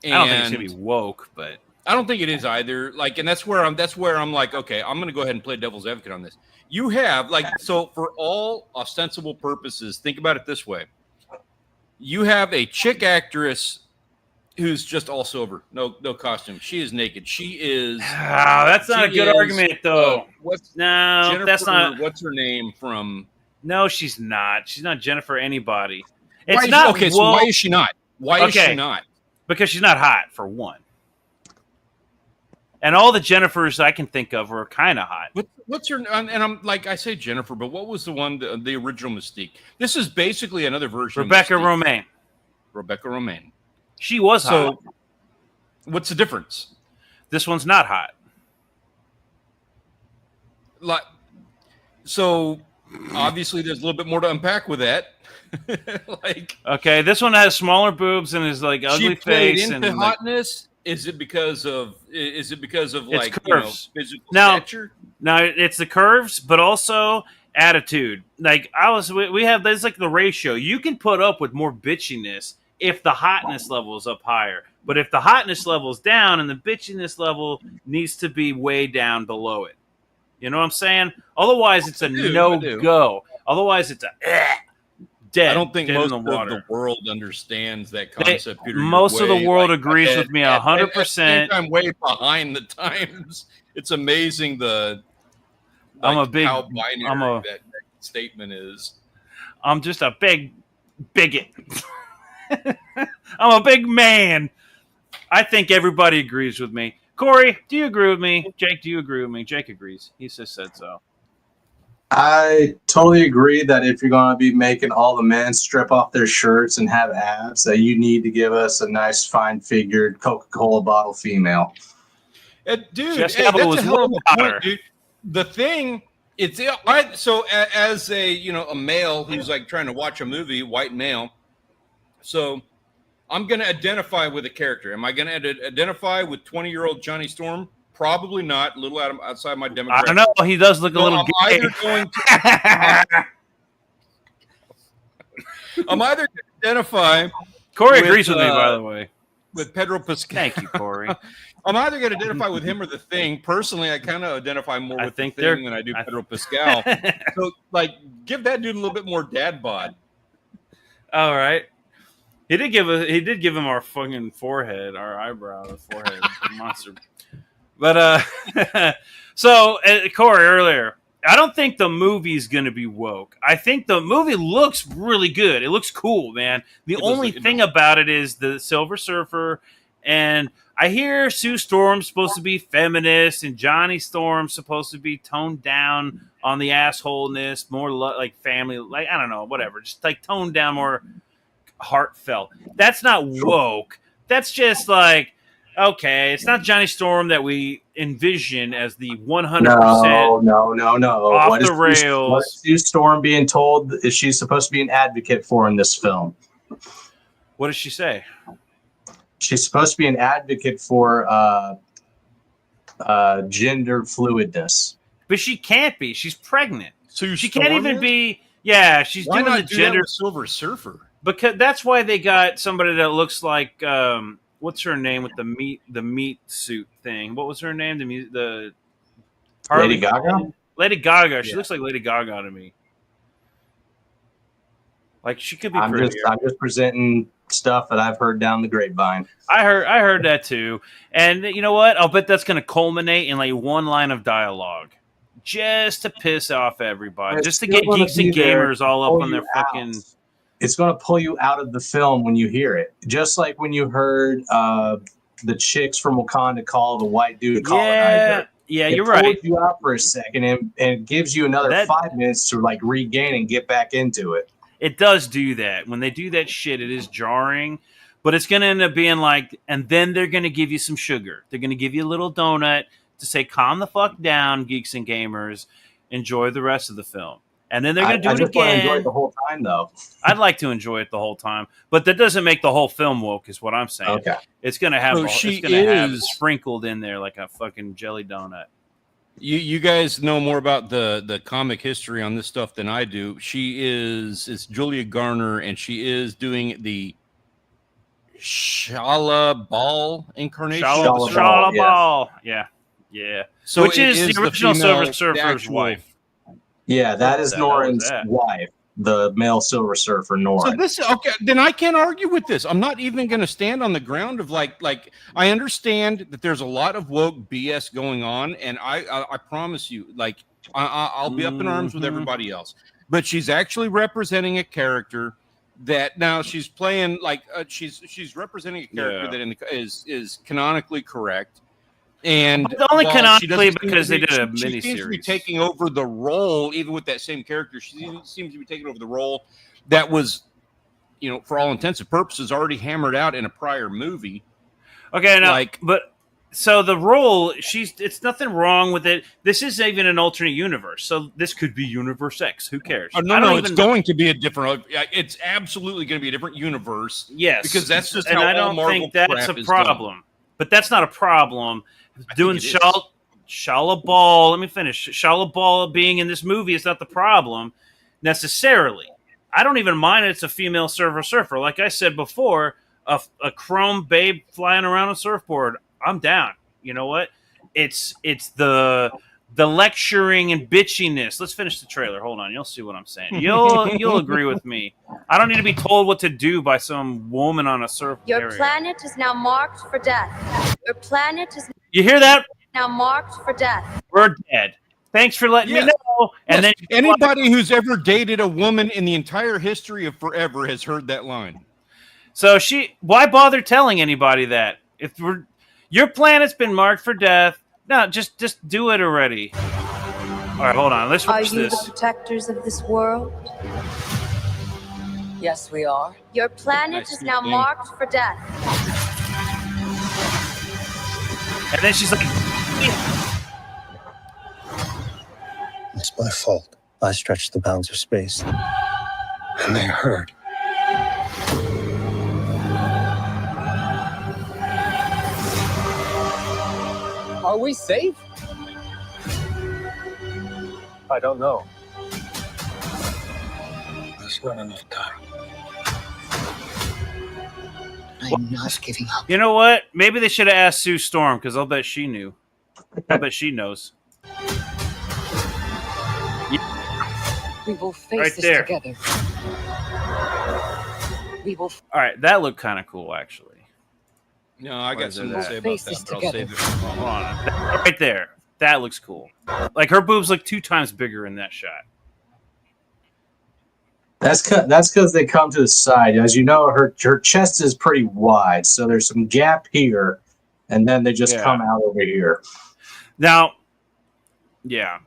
And I don't think it's gonna be woke, but I don't think it is either. Like, and that's where I'm like, okay, I'm going to go ahead and play devil's advocate on this. You have so for all ostensible purposes, think about it this way. You have a chick actress who's just all silver, no costume. She is naked. She is. That's not a good argument, though. That's not. What's her name from? No, she's not. She's not Jennifer anybody. It's not okay. So why is she not? Why is she not? Because she's not hot, for one. And all the Jennifers I can think of are kind of hot. What's her? And I'm like, I say Jennifer, but what was the one, the original Mystique? This is basically another version. Rebecca Romijn. Rebecca Romijn. She was hot. So, what's the difference? This one's not hot. So obviously, there's a little bit more to unpack with that. Okay, this one has smaller boobs and is like ugly face into and hotness. Is it because of like curves. physical Now- stature? Now it's the curves, but also attitude. Like we have there's like the ratio. You can put up with more bitchiness if the hotness level is up higher. But if the hotness level is down and the bitchiness level needs to be way down below it, you know what I'm saying? Otherwise, it's a no go. Otherwise, it's a dead. I don't think dead most in of the water. the world understands that concept. Peter. You're Most of the way, world like, agrees ahead- with me at- 100%. I'm way behind the times. It's amazing I'm a big- how binary I'm a- that statement is. I'm just a big bigot. I'm a big man. I think everybody agrees with me. Corey, do you agree with me? Jake, do you agree with me? Jake agrees. He just said so. I totally agree that if you're going to be making all the men strip off their shirts and have abs, that you need to give us a nice, fine-figured Coca-Cola bottle female. Dude, Just hey, have it that's with a hell of a water. point, dude. The thing, as a male who's like trying to watch a movie, white male, so I'm going to identify with a character. Am I going to identify with 20-year-old Johnny Storm? Probably not. A little outside my demographic. I don't know. He does look a So little I'm gay. either going to I'm either going to identify Corey with, agrees with me, by the way. with Pedro Pascal. Thank you, Corey. I'm either going to identify with him or the Thing. Personally, I kind of identify more I with think the they're- Thing than I do Pedro Pascal. So, like, give that dude a little bit more dad bod. All right. He did give him our fucking forehead, our eyebrow, the forehead, the monster. But so Corey earlier, I don't think the movie's gonna be woke. I think the movie looks really good. It looks cool, man. The only thing about it is the Silver Surfer, and I hear Sue Storm's supposed to be feminist, and Johnny Storm's supposed to be toned down on the assholeness, more like family, like I don't know, whatever, just like toned down, more heartfelt. That's not woke. That's just like, okay, it's not Johnny Storm that we envision as the 100%. No. Off What the is rails. What is Sue Storm being told is she's supposed to be an advocate for in this film? What does she say? She's supposed to be an advocate for gender fluidness. But she can't be. She's pregnant. So She can't even be. Yeah, she's Why doing not the do that gender with Silver Surfer? because that's why they got somebody that looks like what's her name with the meat suit thing. What was her name? The Lady Gaga? Lady Gaga. She looks like Lady Gaga to me. Like she could be I'm prettier. just presenting stuff that I've heard down the grapevine. I heard that too. And you know what? I'll bet that's going to culminate in like one line of dialogue. Just to piss off everybody. It's Just to still get gonna geeks and be there, gamers all pull up on you their out. fucking... It's going to pull you out of the film when you hear it. Just like when you heard the chicks from Wakanda call the white dude a colonizer. Yeah, It you're pulls right. you out for a second and it gives you another 5 minutes to like regain and get back into it. It does do that. When they do that shit, it is jarring. But it's going to end up being like, and then they're going to give you some sugar. They're going to give you a little donut to say, calm the fuck down, geeks and gamers. Enjoy the rest of the film. And then they're going to do I it just want to enjoy again. it the whole time, though. I'd like to enjoy it the whole time. But that doesn't make the whole film woke, is what I'm saying. Okay. It's going to have, So it's she going to have is- sprinkled in there like a fucking jelly donut. You guys know more about the comic history on this stuff than I do. It's Julia Garner, and she is doing the Shala Ball incarnation. Shala yes. Ball. Yeah. So Which it is the original female, Silver Surfer's the actual- wife. Yeah, that is the hell is Noran's that? wife, the male Silver Surfer, Noran. So this okay, then I can't argue with this. I'm not even going to stand on the ground of like I understand that there's a lot of woke BS going on, and I promise you, like I'll be up in arms with Mhm. everybody else. But she's actually representing a character that now she's playing like she's representing a character Yeah. that is canonically correct. And But only while she canonically doesn't seem because to they be- did a she seems to be miniseries. taking over the role, even with that same character. She seems to be taking over the role that was, for all intents and purposes, already hammered out in a prior movie. Okay, now, Like- but so the role, it's nothing wrong with it. This is even an alternate universe, so this could be Universe X. Who cares? Oh, I don't no, even- it's going to be a different. It's absolutely going to be a different universe. Yes, because that's just and how I all don't Marvel think that's crap a is problem. but that's not a problem. Doing think it is. Shala Ball. Let me finish. Shala Ball being in this movie is not the problem necessarily. I don't even mind it's a female surfer. Like I said before, a chrome babe flying around a surfboard. I'm down. You know what? It's the lecturing and bitchiness. Let's finish the trailer. Hold on, you'll see what I'm saying. You'll agree with me. I don't need to be told what to do by some woman on a surfboard. Your planet is now marked for death. Your planet is You hear that? now marked for death. We're dead. Thanks for letting me Yes. know. And Yes, then anybody who's ever dated a woman in the entire history of forever has heard that line. so why bother telling anybody that? If your planet's been marked for death, no, just do it already. All right, hold on. Let's Are watch you the this. protectors of this world? Yes, we are. Your planet Nice is now thing. marked for death. And then she's like, It's my fault. I stretched the bounds of space. And they hurt. Are we safe? I don't know. There's not enough time. I'm not giving up. you know what? Maybe they should have asked Sue Storm because I'll bet she knew. I bet she knows. We will face Right this there. together. We will. All right, that looked kind of cool, actually. No, I Where got is something it to say at? about Face this that, but I'll together. save it for Hold on. Right there. That looks cool. Like her boobs look 2 times bigger in that shot. That's because they come to the side. As you know, her chest is pretty wide, so there's some gap here, and then they just Yeah. come out over here. Now, yeah,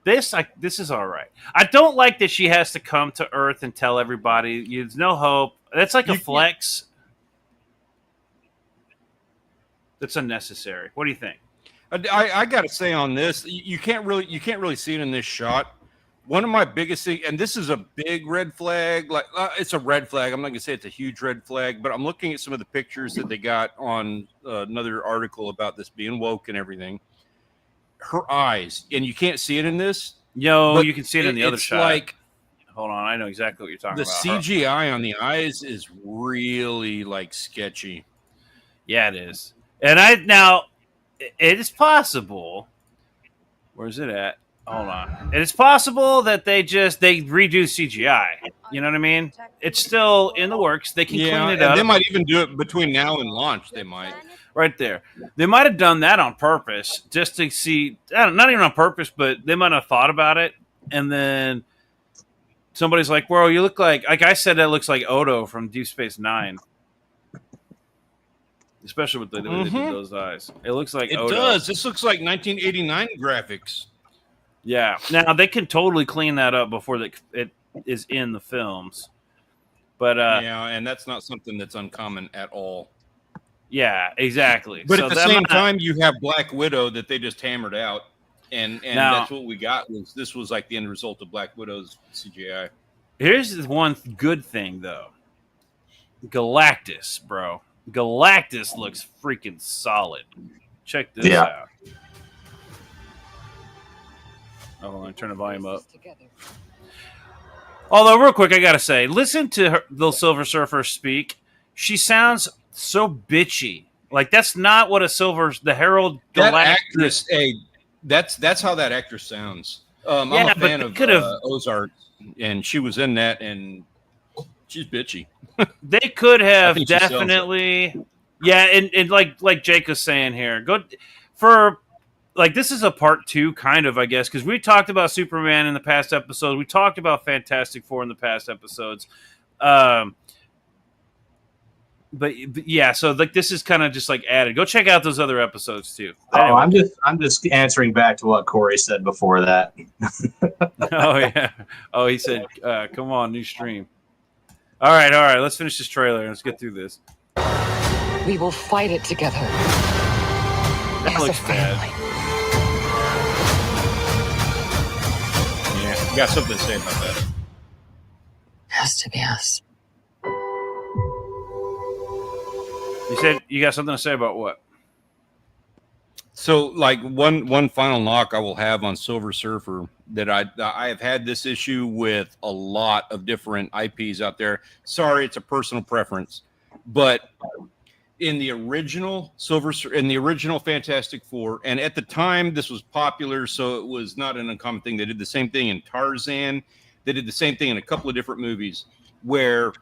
this is all right. I don't like that she has to come to Earth and tell everybody there's no hope. That's like a You- flex. That's unnecessary. What do you think? I got to say on this, you can't really see it in this shot. One of my biggest things, and this is a big red flag. Like it's a red flag. I'm not gonna say it's a huge red flag, but I'm looking at some of the pictures that they got on another article about this being woke and everything. Her eyes, and you can't see it in this. Yo, but you can see it in the other it's shot. Like Hold on, I know exactly what you're talking the about. CGI on the eyes is really like sketchy. Yeah, it is. And it is possible. Where's it at? Hold on. It is possible that they redo CGI. You know what I mean? It's still in the works. They can Yeah, clean it and up. they might even do it between now and launch. They might. Right there. They might have done that on purpose just to see. Not even on purpose, but they might have thought about it. And then somebody's like, "Bro, you look like I said, that looks like Odo from Deep Space Nine." Especially with the way they did those eyes. It looks like It Odo. does. This looks like 1989 graphics. Yeah. Now they can totally clean that up before it is in the films. But Yeah, and that's not something that's uncommon at all. yeah, exactly. But So at the them same not- time, you have Black Widow that they just hammered out, and Now- that's what we got. This was like the end result of Black Widow's CGI. here's the one good thing though. Galactus, bro. Galactus looks freaking solid. Check this Yeah. out. Oh, hold on, turn the volume up. Although, real quick, I gotta say, listen to the Silver Surfer speak. She sounds so bitchy. Like that's not what the Herald That Galactus. actress, hey, that's how that actress sounds. I'm Yeah, a but fan they of could've- Ozark, and she was in that, and she's bitchy. They could have think she sells it. definitely, yeah, and like Jake was saying here, go for like this is a part 2 kind of, I guess, because we talked about Superman in the past episode. We talked about Fantastic Four in the past episodes. But yeah, so like this is kind of just like added. Go check out those other episodes too. Oh, I'm just answering back to what Corey said before that. Oh yeah. Oh, he said, "Come on, new stream." All right. Let's finish this trailer and let's get through this. We will fight it together. That As a looks bad. family. Yeah, you got something to say about that. Has to be us. You said you got something to say about what? So, like one final knock I will have on Silver Surfer that I have had this issue with a lot of different IPs out there. Sorry, it's a personal preference, but in the original Fantastic Four, and at the time this was popular, so it was not an uncommon thing. They did the same thing in Tarzan. They did the same thing in a couple of different movies where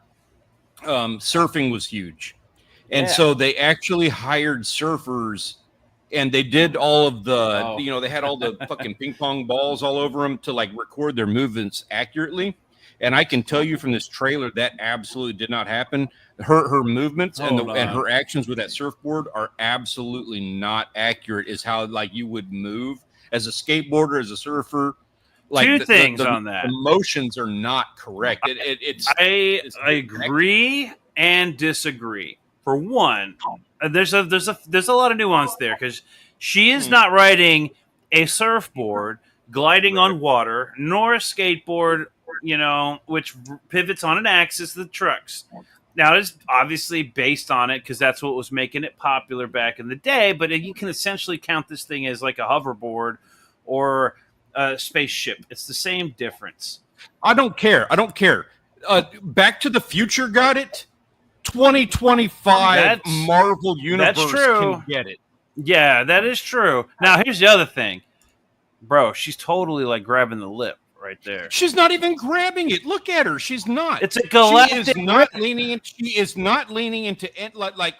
surfing was huge, and so they actually hired surfers. And they did all of the, they had all the fucking ping pong balls all over them to like record their movements accurately. And I can tell you from this trailer that absolutely did not happen. Her movements and her actions with that surfboard are absolutely not accurate. Is how like you would move as a skateboarder, as a surfer. Like Two things on that. The motions are not correct. I agree and disagree. For one, there's a lot of nuance there because she is not riding a surfboard, gliding on water, nor a skateboard, which pivots on an axis of the trucks. Now, it's obviously based on it because that's what was making it popular back in the day, but you can essentially count this thing as like a hoverboard or a spaceship. It's the same difference. I don't care. Back to the Future got it. 2025 Marvel Universe can get it. Yeah, that is true. Now, here's the other thing. Bro, she's totally like grabbing the lip right there. She's not even grabbing it. Look at her. She's not. It's a galactic. She is not leaning into like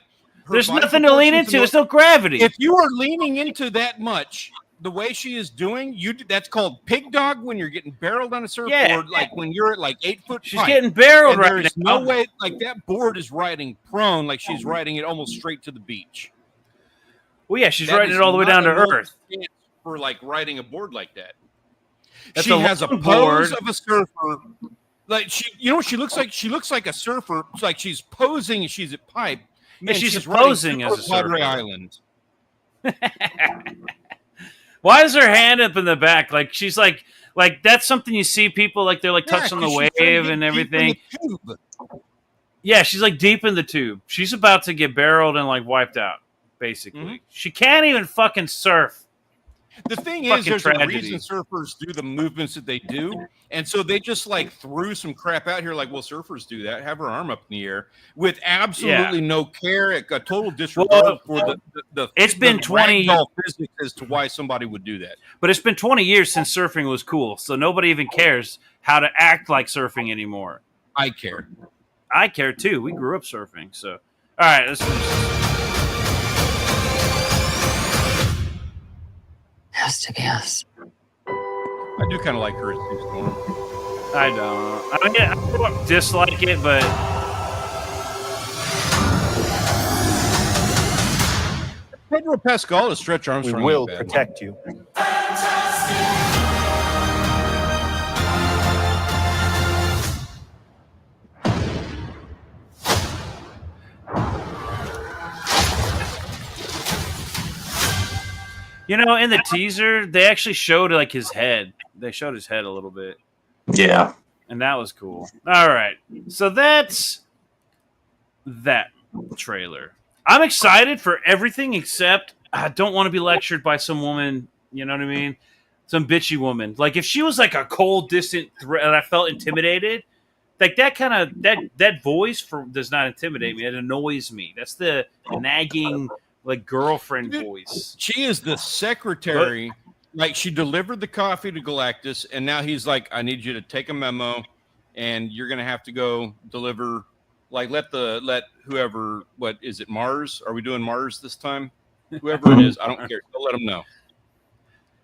there's nothing to lean into. There's no gravity. If you are leaning into that much, the way she is doing, that's called pig dog when you're getting barreled on a surfboard, like when you're at like 8 foot. She's getting barreled right now. There's no way, like that board is riding prone, like she's riding it almost straight to the beach. Well, yeah, she's riding it all the way down to earth. For like riding a board like that. That's she has a pose of a surfer. Like she looks like? She looks like a surfer. It's like she's posing and she's at pipe. And she's posing as a surfer. Padre Island. Why is her hand up in the back? Like she's like that's something you see people like they're like touching the wave and everything. Yeah, she's like deep in the tube. She's about to get barreled and like wiped out. Basically, she can't even fucking surf. The thing is, there's a reason surfers do the movements that they do, and so they just like threw some crap out here. Like, well, surfers do that. Have her arm up in the air with absolutely no care, a total disregard for the. It's been 20 years physics as to why somebody would do that. But it's been 20 years since surfing was cool, so nobody even cares how to act like surfing anymore. I care. I care too. We grew up surfing, so all right. Let's finish this. Has to be us. I do kind of like her as Sue Storm. I don't. I mean, I don't dislike it, but Pedro Pascal is Stretch Armstrong. We will protect you. in the teaser, they actually showed like his head. They showed his head a little bit. Yeah. And that was cool. All right. So that's that trailer. I'm excited for everything except I don't want to be lectured by some woman, you know what I mean? Some bitchy woman. Like if she was like a cold, distant threat and I felt intimidated, like that kind of that voice does not intimidate me. It annoys me. That's the nagging like girlfriend voice. She is the secretary. Like she delivered the coffee to Galactus, and now he's like, "I need you to take a memo, and you're gonna have to go deliver. Like let whoever. What is it? Mars? Are we doing Mars this time? Whoever it is, I don't care. Don't let them know."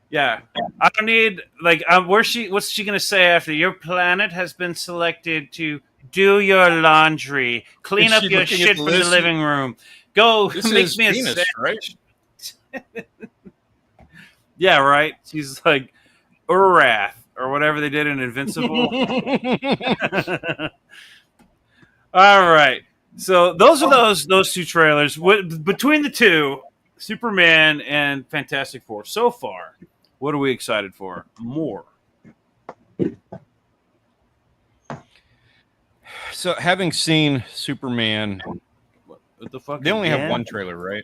Yeah, I don't need like what's she gonna say after your planet has been selected to do your laundry, clean up your shit from the living room. Go make me a sandwich. Right? Yeah, right. She's like Urath or whatever they did in Invincible. All right. So those are those two trailers. Between the two, Superman and Fantastic Four. So far, what are we excited for? More. So having seen Superman. What the fuck? They only have one trailer, right?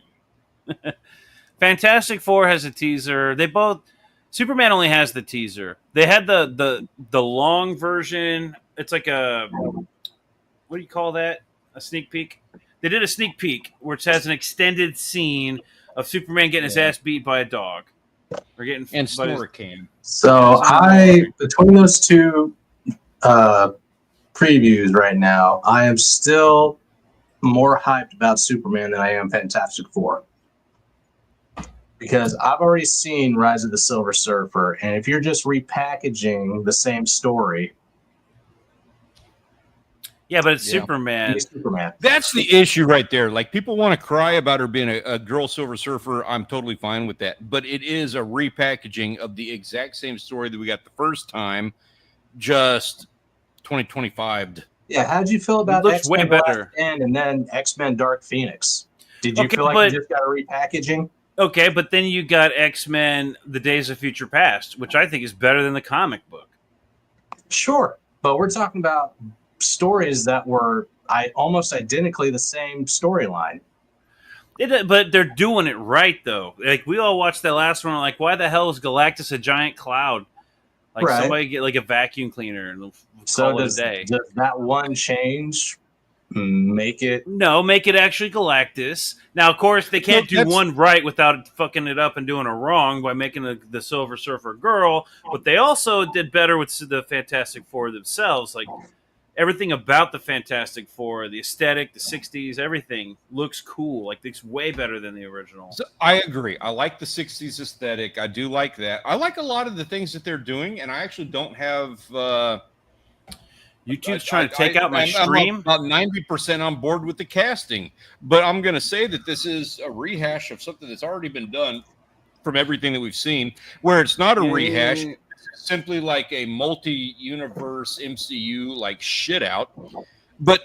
Fantastic Four has a teaser. Superman only has the teaser. They had the long version. It's like a, what do you call that? A sneak peek. They did a sneak peek which has an extended scene of Superman getting his ass beat by a dog, or getting And by his- Snorlax. So between those two previews right now, I am still more hyped about Superman than I am Fantastic Four. Because I've already seen Rise of the Silver Surfer, and if you're just repackaging the same story, Yeah, but it's Superman. it's Superman. That's the issue right there. Like, people want to cry about her being a girl Silver Surfer. I'm totally fine with that. But it is a repackaging of the exact same story that we got the first time, just 2025'd. Yeah, how did you feel about looks way X-Men better. Last Stand and then X-Men Dark Phoenix? Did you Okay, feel like but- you just got a repackaging? Okay, but then you got X-Men: The Days of Future Past, which I think is better than the comic book. Sure, but we're talking about stories that were almost identically the same storyline. But they're doing it right, though. Like, we all watched that last one. Like, why the hell is Galactus a giant cloud? Like, Right. somebody get like a vacuum cleaner and So call it a does day. that one change make it? No, make it actually Galactus. Now, of course, they can't do that's- one right without fucking it up and doing a wrong by making the Silver Surfer girl. But they also did better with the Fantastic Four themselves. Like, everything about the Fantastic Four, the aesthetic, the 60s, everything looks cool. Like, it's way better than the original. So I agree. I like the 60s aesthetic. I do like that. I like a lot of the things that they're doing, and I actually don't have YouTube's trying to take out my I'm stream. about 90% on board with the casting, but I'm going to say that this is a rehash of something that's already been done from everything that we've seen, where it's not a rehash, it's simply like a multi-universe MCU like shit out. But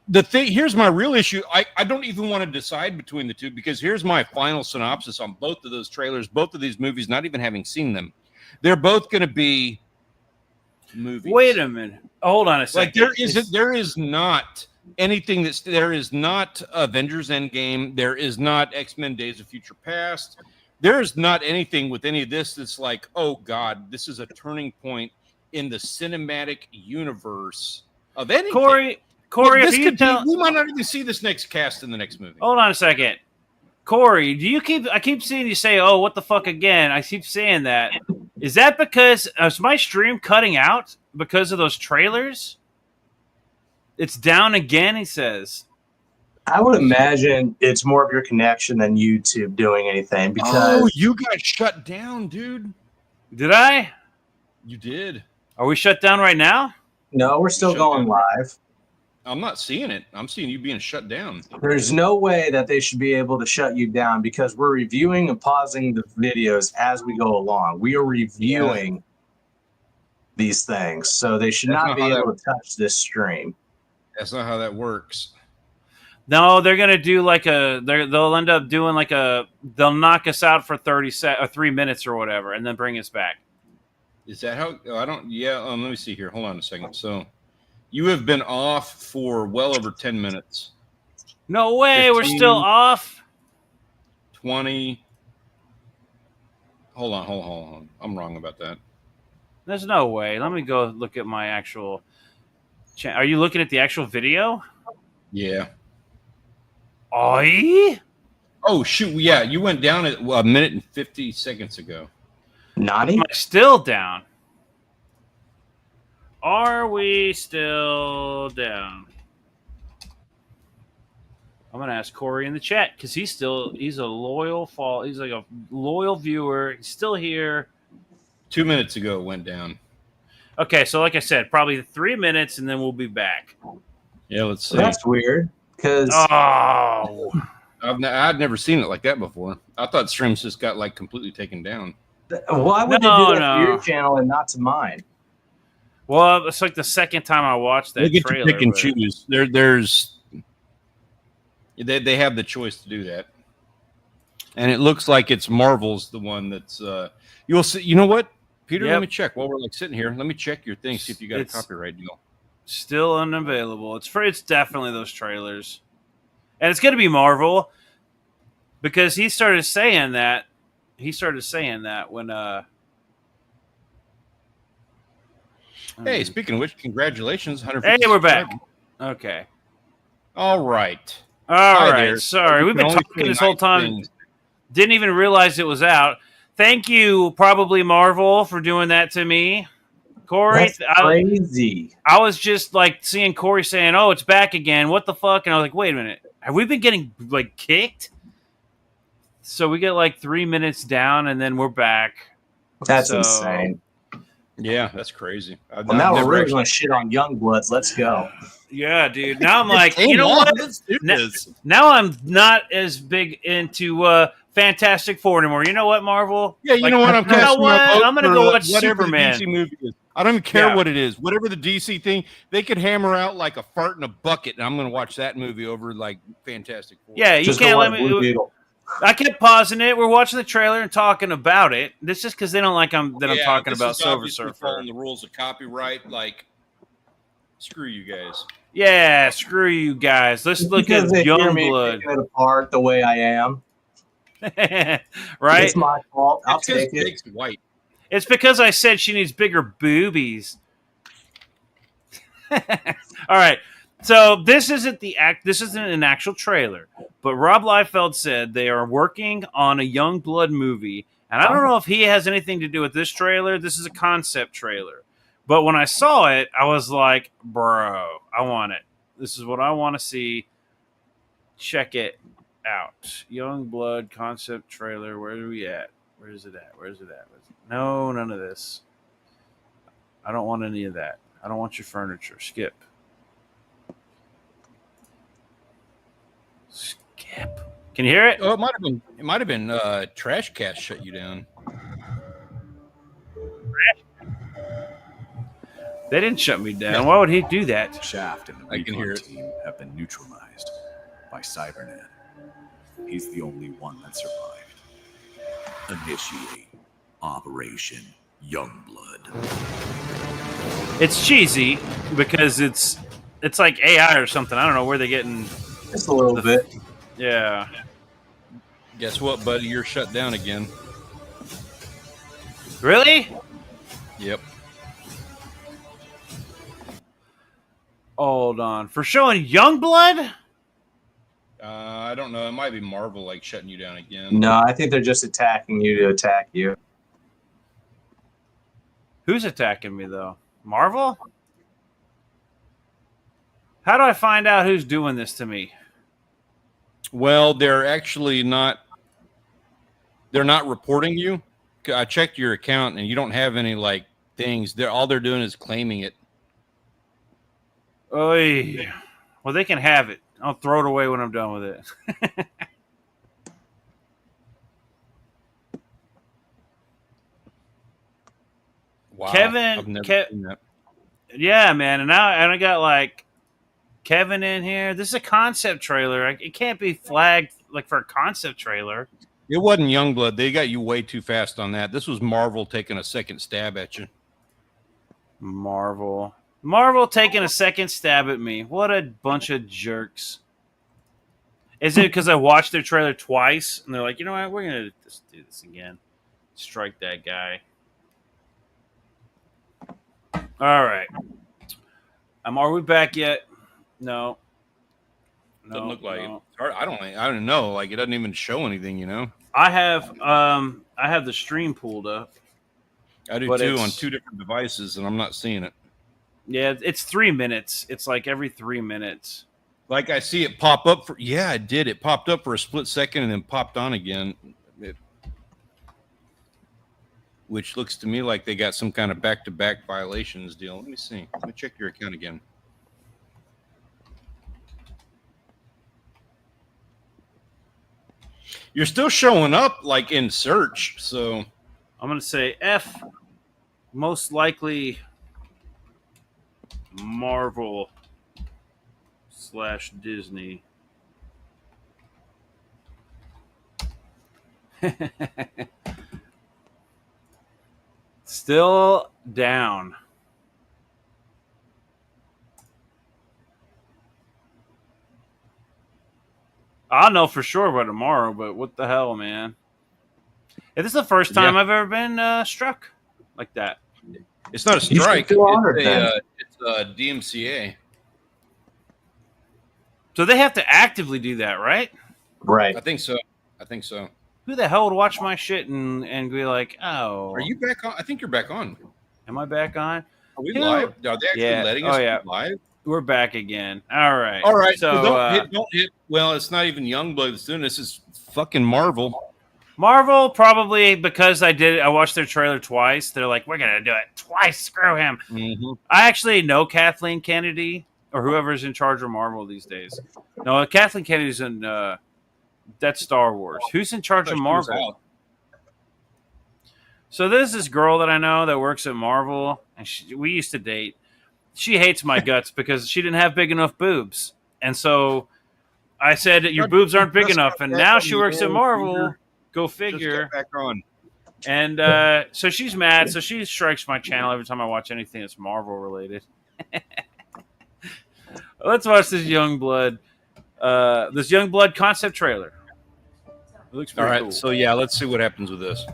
the thing, here's my real issue. I don't even want to decide between the two, because here's my final synopsis on both of those trailers, both of these movies, not even having seen them. They're both going to be movies. Wait a minute. Hold on a second. Like, there is not anything there is not Avengers Endgame. There is not X-Men Days of Future Past. There is not anything with any of this that's like, oh God, this is a turning point in the cinematic universe of anything. Corey, This if you could be, tell, we might not even see this next cast in the next movie. hold on a second. Corey, I keep seeing you say, "Oh, what the fuck again?" I keep saying that. Is that because is my stream cutting out because of those trailers? It's down again, he says. I would imagine it's more of your connection than YouTube doing anything, because You got shut down, dude. Did I? You did. Are we shut down right now? no, we're still Shut going down. live. I'm not seeing it. I'm seeing you being shut down. There's no way that they should be able to shut you down, because we're reviewing and pausing the videos as we go along. We are reviewing these things, so they should That's not not be how able to touch this stream. That's not how that works. No, they're gonna do like they'll end up doing like they'll knock us out for 3 minutes or whatever, and then bring us back. Is that how? I don't. Yeah. Let me see here. Hold on a second. So, you have been off for well over 10 minutes. No way, we're 15. still off. 20. Hold on. I'm wrong about that. There's no way. Let me go look at my actual. Are you looking at the actual video? Yeah. Oi! Oh shoot. Yeah, you went down at a minute and 50 seconds ago. Nani? Am I still down? Are we still down? I'm gonna ask Corey in the chat because he's a loyal he's like a loyal viewer. He's still here. 2 minutes ago it went down. Okay, so like I said, probably 3 minutes and then we'll be back. Yeah, let's see. That's weird, because Oh, I'd never seen it like that before. I thought streams just got like completely taken down. why would No, they do that no. to your channel and not to mine? well, it's like the second time I watched that They get trailer. to pick and but- choose. They have the choice to do that, and it looks like it's Marvel's the one that's. You'll see. You know what, Peter? Yep. Let me check while we're like sitting here. Let me check your thing. See if you got It's- a copyright deal. Still unavailable. It's definitely those trailers, and it's gonna be Marvel. because he started saying that. He started saying that when Hey, speaking of which, congratulations, 150. Hey, we're back. Okay. All right. All Hi right. there. Sorry, You we've can been only talking say this whole nice time. things. Didn't even realize it was out. Thank you, probably Marvel, for doing that to me. Corey, That's crazy. I was just like seeing Corey saying, "Oh, it's back again. What the fuck?" And I was like, "Wait a minute. Have we been getting like kicked?" So we get like 3 minutes down, and then we're back. That's So- insane. Yeah, that's crazy. Well, now we're really going to shit on Youngbloods. Let's go. Yeah, dude. Now I'm like, Came you know on, what? let's do Now- this. Now I'm not as big into Fantastic Four anymore. You know what, Marvel? Yeah, you Like, know what? I'm you know casting my what? vote I'm gonna for, go watch whatever Superman. The DC movie is. I don't even care Yeah. what it is. Whatever the DC thing, they could hammer out like a fart in a bucket, and I'm going to watch that movie over like Fantastic Four. Yeah, you Just can't go let watch me. Blue Beetle. I kept pausing it. We're watching the trailer and talking about it. This is just because they don't like I'm talking this about is Silver obviously Surfer. following the rules of copyright. Like, screw you guys. Yeah, screw you guys. Let's look at Because they hear me Youngblood. picking it apart the way I am. Right? It's my fault. I'll It's because take it. Jake's white. It's because I said she needs bigger boobies. All right. So this isn't the act. This isn't an actual trailer, but Rob Liefeld said they are working on a Youngblood movie, and I don't know if he has anything to do with this trailer. This is a concept trailer, but when I saw it, I was like, "Bro, I want it. This is what I want to see. Check it out. Youngblood concept trailer. Where are we at? Where is it at? Where is it at? No, none of this. I don't want any of that. I don't want your furniture. Skip. Skip. Can you hear it? Oh, it might have been Trash Cast shut you down. They didn't shut me down. Why would he do that? Shaft and the I can hear recon it. team have been neutralized by Cybernet. He's the only one that survived. Initiate Operation Youngblood. It's cheesy because it's like AI or something. I don't know where they're getting. Just a little bit. Yeah. Guess what, buddy? You're shut down again. Really? Yep. Hold on. For showing Youngblood? I don't know. It might be Marvel like shutting you down again. No, I think they're just attacking you to attack you. Who's attacking me though? Marvel? How do I find out who's doing this to me? Well, they're actually not. They're not reporting you. I checked your account, and you don't have any like things. They're doing is claiming it. Oy. Well, they can have it. I'll throw it away when I'm done with it. Wow, Kevin- I've never Ke- seen that. Yeah, man. And I got like Kevin in here. This is a concept trailer. It can't be flagged like for a concept trailer. It wasn't Youngblood. They got you way too fast on that. This was Marvel taking a second stab at you. Marvel taking a second stab at me. What a bunch of jerks. Is it because I watched their trailer twice and they're like, you know what, we're going to just do this again. Strike that guy. All right. Are we back yet? No. Doesn't look like it. It's hard. I don't know. Like it doesn't even show anything, you know. I have the stream pulled up. I do But too it's- on two different devices, and I'm not seeing it. Yeah, it's 3 minutes. It's like every 3 minutes. Like I see it pop up for. Yeah, it did. It popped up for a split second and then popped on again. Which looks to me like they got some kind of back-to-back violations deal. Let me see. Let me check your account again. You're still showing up like in search, so I'm going to say F, most likely Marvel / Disney. Still down. I'll know for sure by tomorrow. But what the hell, man? This is the first time I've ever been struck like that. It's not a You should strike. feel honored, then. It's a DMCA. So they have to actively do that, right? Right. I think so. Who the hell would watch my shit and be like, oh? Are you back on? I think you're back on. Am I back on? Are we live? Are they actually letting us be live? We're back again. All right. All right. So don't hit. Well, it's not even Youngblood that's doing this. It's fucking Marvel. Marvel, probably because I watched their trailer twice. They're like, we're going to do it twice. Screw him. Mm-hmm. I actually know Kathleen Kennedy or whoever's in charge of Marvel these days. No, Kathleen Kennedy's in that's Star Wars. Who's in charge of Marvel? So there's this girl that I know that works at Marvel, and we used to date. She hates my guts because she didn't have big enough boobs. And so I said, your boobs aren't big enough. And now she works at Marvel. Go figure. Just get back on. And so she's mad. So she strikes my channel every time I watch anything that's Marvel related. Let's watch this Youngblood. This Youngblood concept trailer. It looks pretty cool. So yeah, let's see what happens with this.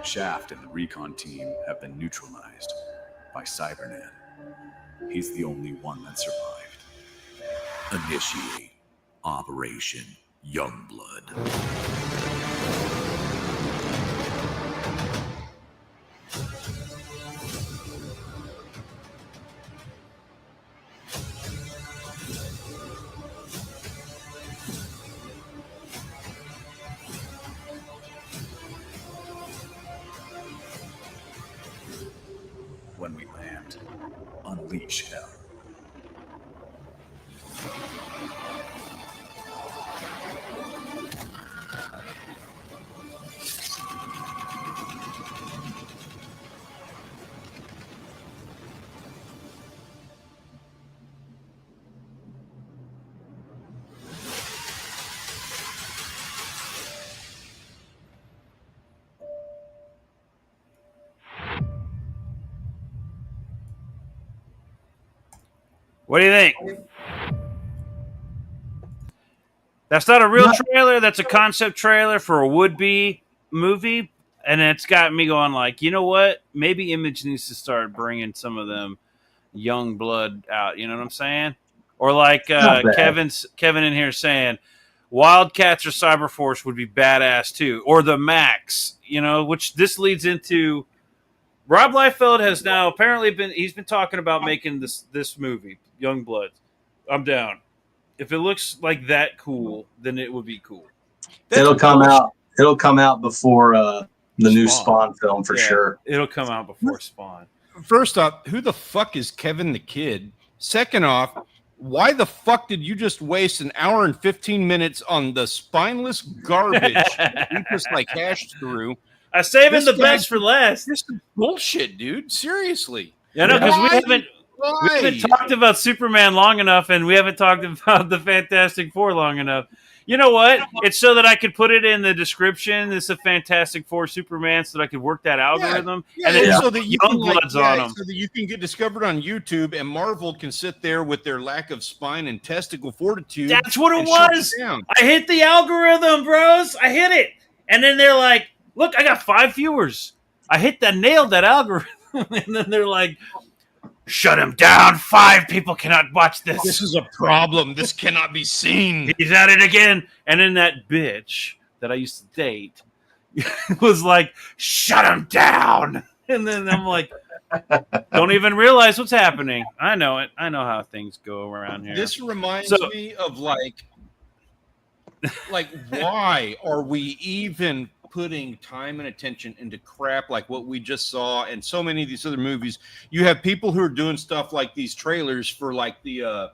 Shaft and the recon team have been neutralized by Cybernet. He's the only one that survived. Initiate Operation Youngblood. When we land, unleash hell. What do you think? That's not a real trailer. That's a concept trailer for a would-be movie. And it's got me going like, you know what? Maybe Image needs to start bringing some of them Youngblood out. You know what I'm saying? Or like Kevin in here saying, Wildcats or Cyberforce would be badass too. Or the Max, you know, which this leads into... Rob Liefeld has now apparently he's been talking about making this movie, Youngblood. I'm down. If it looks like that cool, then it would be cool. It'll come out before the new Spawn film for sure. It'll come out before Spawn. First off, who the fuck is Kevin the Kid? Second off, why the fuck did you just waste an hour and 15 minutes on the spineless garbage you just like hashed through? I'm saving the best for last. This is bullshit, dude. Seriously. Yeah, no, because we haven't talked about Superman long enough, and we haven't talked about the Fantastic Four long enough. You know what? It's so that I could put it in the description. It's a Fantastic Four Superman, so that I could work that algorithm. And then so that you can so that you can get discovered on YouTube, and Marvel can sit there with their lack of spine and testicle fortitude. That's what it was. I hit the algorithm, bros. I hit it, and then they're like, "Look, I got 5 viewers. I nailed that algorithm." And then they're like, "Shut him down. 5 people cannot watch this. This is a problem. This cannot be seen." He's at it again. And then that bitch that I used to date was like, "Shut him down." And then I'm like, don't even realize what's happening. I know it. I know how things go around here. This reminds me of like why are we even putting time and attention into crap like what we just saw and so many of these other movies? You have people who are doing stuff like these trailers for like the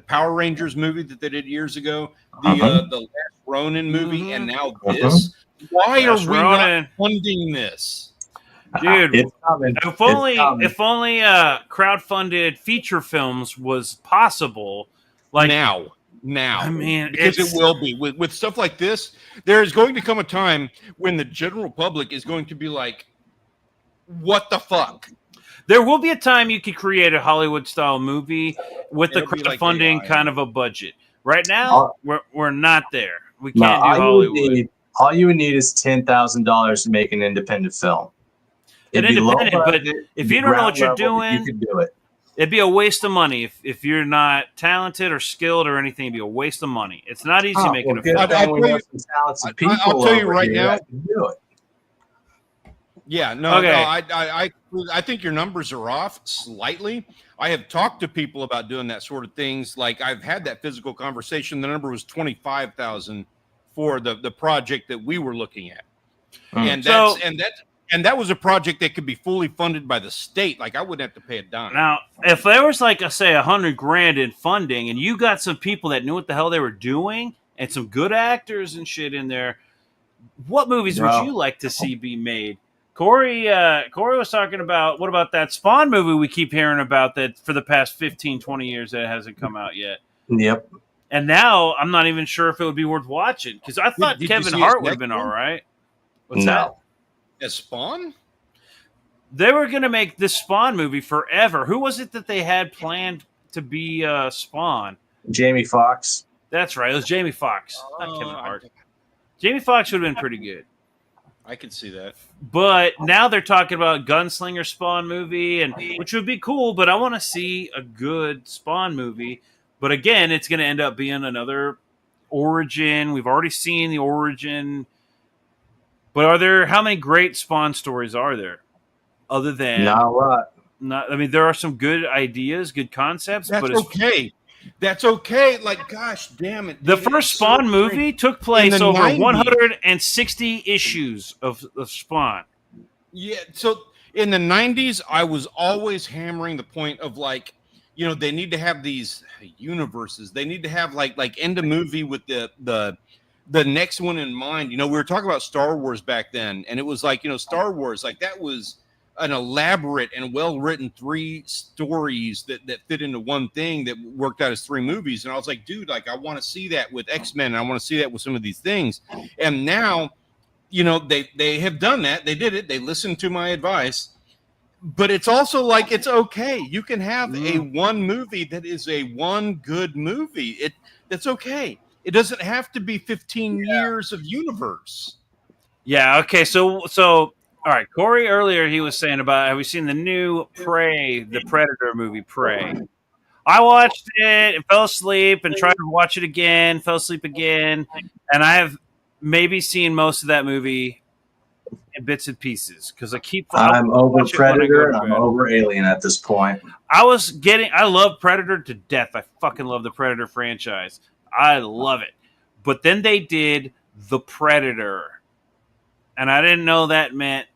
Power Rangers movie that they did years ago, the Last Ronin movie, and now this. Why are we not funding this? Dude, if only crowdfunded feature films was possible. Like now. I mean, because it will be with stuff like this. There is going to come a time when the general public is going to be like, "What the fuck?" There will be a time you could create a Hollywood style movie with the It'll be like crowdfunding AI. kind of a budget. Right now, we're not there. We No, can't do Hollywood. all you would need is $10,000 to make an independent film. An It'd be low independent, but budget, if be you don't know what ground you're level, but doing, you could do it. it'd be a waste of money. If you're not talented or skilled or anything, it'd be a waste of money. It's not easy making a film. I'll tell you right now. Do it. Yeah, no, Okay. no, I think your numbers are off slightly. I have talked to people about doing that sort of things. Like I've had that physical conversation. The number was 25,000 for the project that we were looking at, and that was a project that could be fully funded by the state. Like I wouldn't have to pay a dime. Now, if there was like say $100,000 in funding, and you got some people that knew what the hell they were doing, and some good actors and shit in there, what movies would you like to see be made? Corey was talking about, what about that Spawn movie we keep hearing about that for the past 15, 20 years that hasn't come out yet? Yep. And now I'm not even sure if it would be worth watching because I thought Did you Kevin see Hart his would have been next all one? right. What's No. that? As Spawn? They were going to make this Spawn movie forever. Who was it that they had planned to be Spawn? Jamie Foxx. That's right. It was Jamie Foxx, not Kevin Oh, Hart. Jamie Foxx would have been pretty good. I could see that. But now they're talking about Gunslinger Spawn movie, and which would be cool. But I want to see a good Spawn movie. But again, it's going to end up being another origin. We've already seen the origin. But how many great Spawn stories are there? Other than Not a lot. I mean, there are some good ideas, good concepts. That's but okay. That's okay. Like, gosh, damn it! The dude, first it's so Spawn strange. movie took place In the over 90s. 160 issues of Spawn. Yeah. So in the 90s, I was always hammering the point of like, you know, they need to have these universes. They need to have like end a movie with the next one in mind. You know, we were talking about Star Wars back then, and it was like, you know, Star Wars, like that was an elaborate and well-written 3 stories that fit into one thing that worked out as 3 movies. And I was like, dude, like I want to see that with X-Men, and I want to see that with some of these things. And now, you know, they have done that. They did it. They listened to my advice. But it's also like, it's okay. You can have a one movie that is a one good movie. That's okay. It doesn't have to be 15 years of universe. Yeah. Okay. So all right. Corey earlier he was saying about, have we seen the new Prey, the Predator movie Prey? I watched it and fell asleep and tried to watch it again, fell asleep again, and I have maybe seen most of that movie in bits and pieces because I'm over Predator and I'm over Alien at this point. I love Predator to death. I fucking love the Predator franchise. I love it. But then they did The Predator. And I didn't know that meant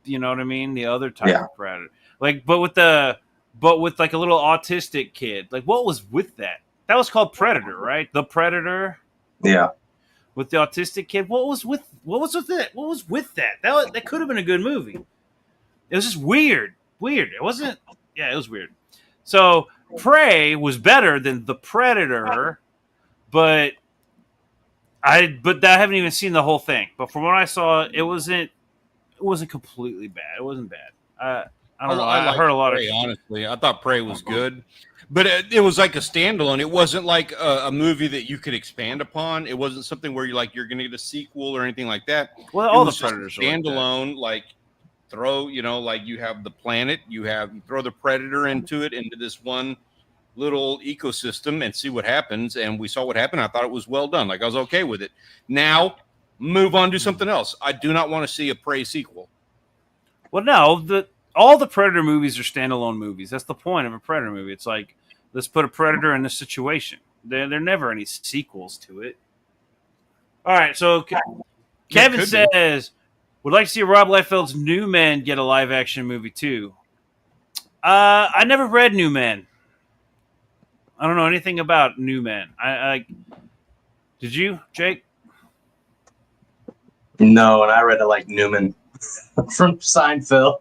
you know what I mean? The other type of Predator. Like, but with like a little autistic kid. Like, what was with that? That was called Predator, right? The Predator. Yeah. With the autistic kid. What was with it? What was with that? That could have been a good movie. It was just weird. It wasn't. Yeah, it was weird. So Prey was better than The Predator, but I haven't even seen the whole thing. But from what I saw, it wasn't completely bad. It wasn't bad. I don't know. I heard a lot Prey, of. honestly, I thought Prey was good, but it was like a standalone. It wasn't like a movie that you could expand upon. It wasn't something where you're going to get a sequel or anything like that. Well, all It the was just Predators are like that. standalone. Like throw, you know, like you have the planet, you throw the Predator into this one little ecosystem and see what happens. And we saw what happened. I thought it was well done. Like I was okay with it. Now move on to something else. I do not want to see a Prey sequel. Well, no, all the Predator movies are standalone movies. That's the point of a Predator movie. It's like, let's put a Predator in this situation. There are never any sequels to it. All right, so Kevin says, would like to see Rob Liefeld's New Men get a live-action movie too. I never read New Men. I don't know anything about New Men. Did you, Jake? No, and I read it like Newman from Seinfeld.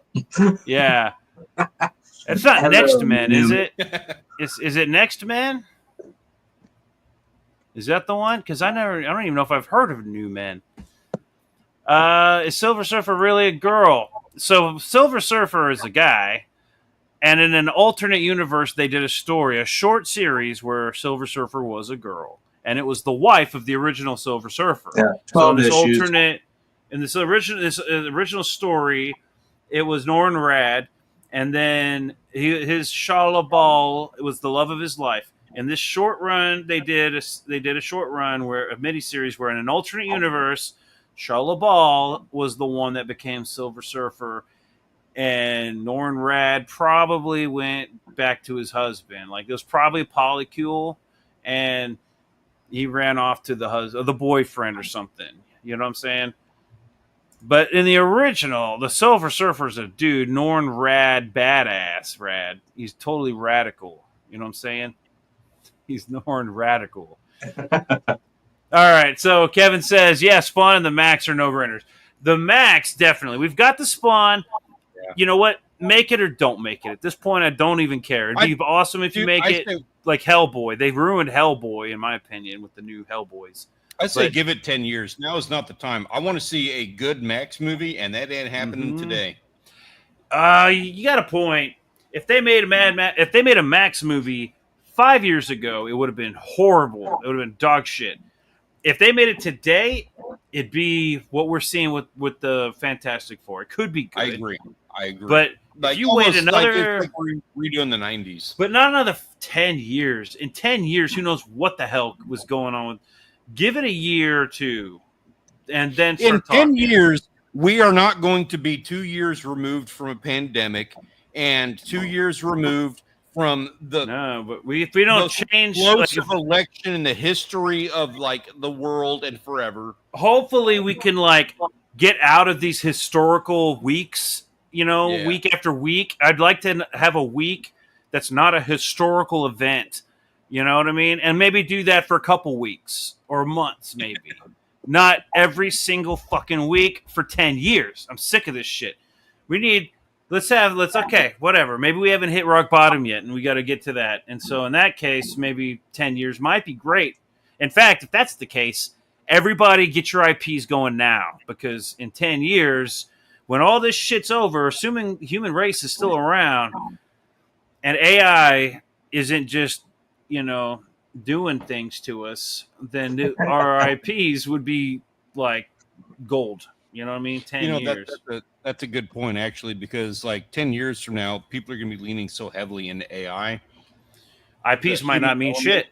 Yeah. It's not Hello, Next Men, is Newman. it? Is it Next Men? Is that the one? Because I don't even know if I've heard of New Men. Is Silver Surfer really a girl? So Silver Surfer is a guy, And in an alternate universe, they did a story, a short series where Silver Surfer was a girl, and it was the wife of the original Silver Surfer. Yeah, So in 12 this issues. this original story, it was Norrin Rad, and then his Shala Ball was the love of his life. In this short run, they did a short run where a miniseries where in an alternate universe, Shala Ball was the one that became Silver Surfer. And Norrin Rad probably went back to his husband. Like, it was probably a polycule, and he ran off to the boyfriend or something. You know what I'm saying? But in the original, the Silver Surfer's a dude, Norrin Rad, badass Rad. He's totally radical. You know what I'm saying? He's Norrin Radical. All right, so Kevin says, yeah, Spawn and the Max are no-brainers. The Max, definitely. We've got the Spawn. You know what? Make it or don't make it. At this point, I don't even care. It'd be awesome if you make it like Hellboy. They ruined Hellboy, in my opinion, with the new Hellboys. I say give it 10 years. Now is not the time. I want to see a good Max movie, and that ain't happening today. You got a point. If they made a Max movie 5 years ago, it would have been horrible. It would have been dog shit. If they made it today, it'd be what we're seeing with the Fantastic Four. It could be good. I agree. But like, if you wait another, like redoing the 90s, but not another 10 years. In 10 years, who knows what the hell was going on? Give it a year or two, and then in 10 talking. years, we are not going to be 2 years removed from a pandemic and 2 years removed from the but if we don't change explosive election in the history of like the world and forever. Hopefully, we can like get out of these historical weeks. Week after week. I'd like to have a week that's not a historical event. You know what I mean? And maybe do that for a couple weeks or months, maybe. Not every single fucking week for 10 years. I'm sick of this shit. Okay, whatever. Maybe we haven't hit rock bottom yet, and we got to get to that. And so in that case, maybe 10 years might be great. In fact, if that's the case, everybody get your IPs going now, because in 10 years, when all this shit's over, assuming the human race is still around and AI isn't just, doing things to us, then our IPs would be like gold. You know what I mean? 10 years. That's a good point, actually, because like 10 years from now, people are going to be leaning so heavily into AI. IPs might not mean shit.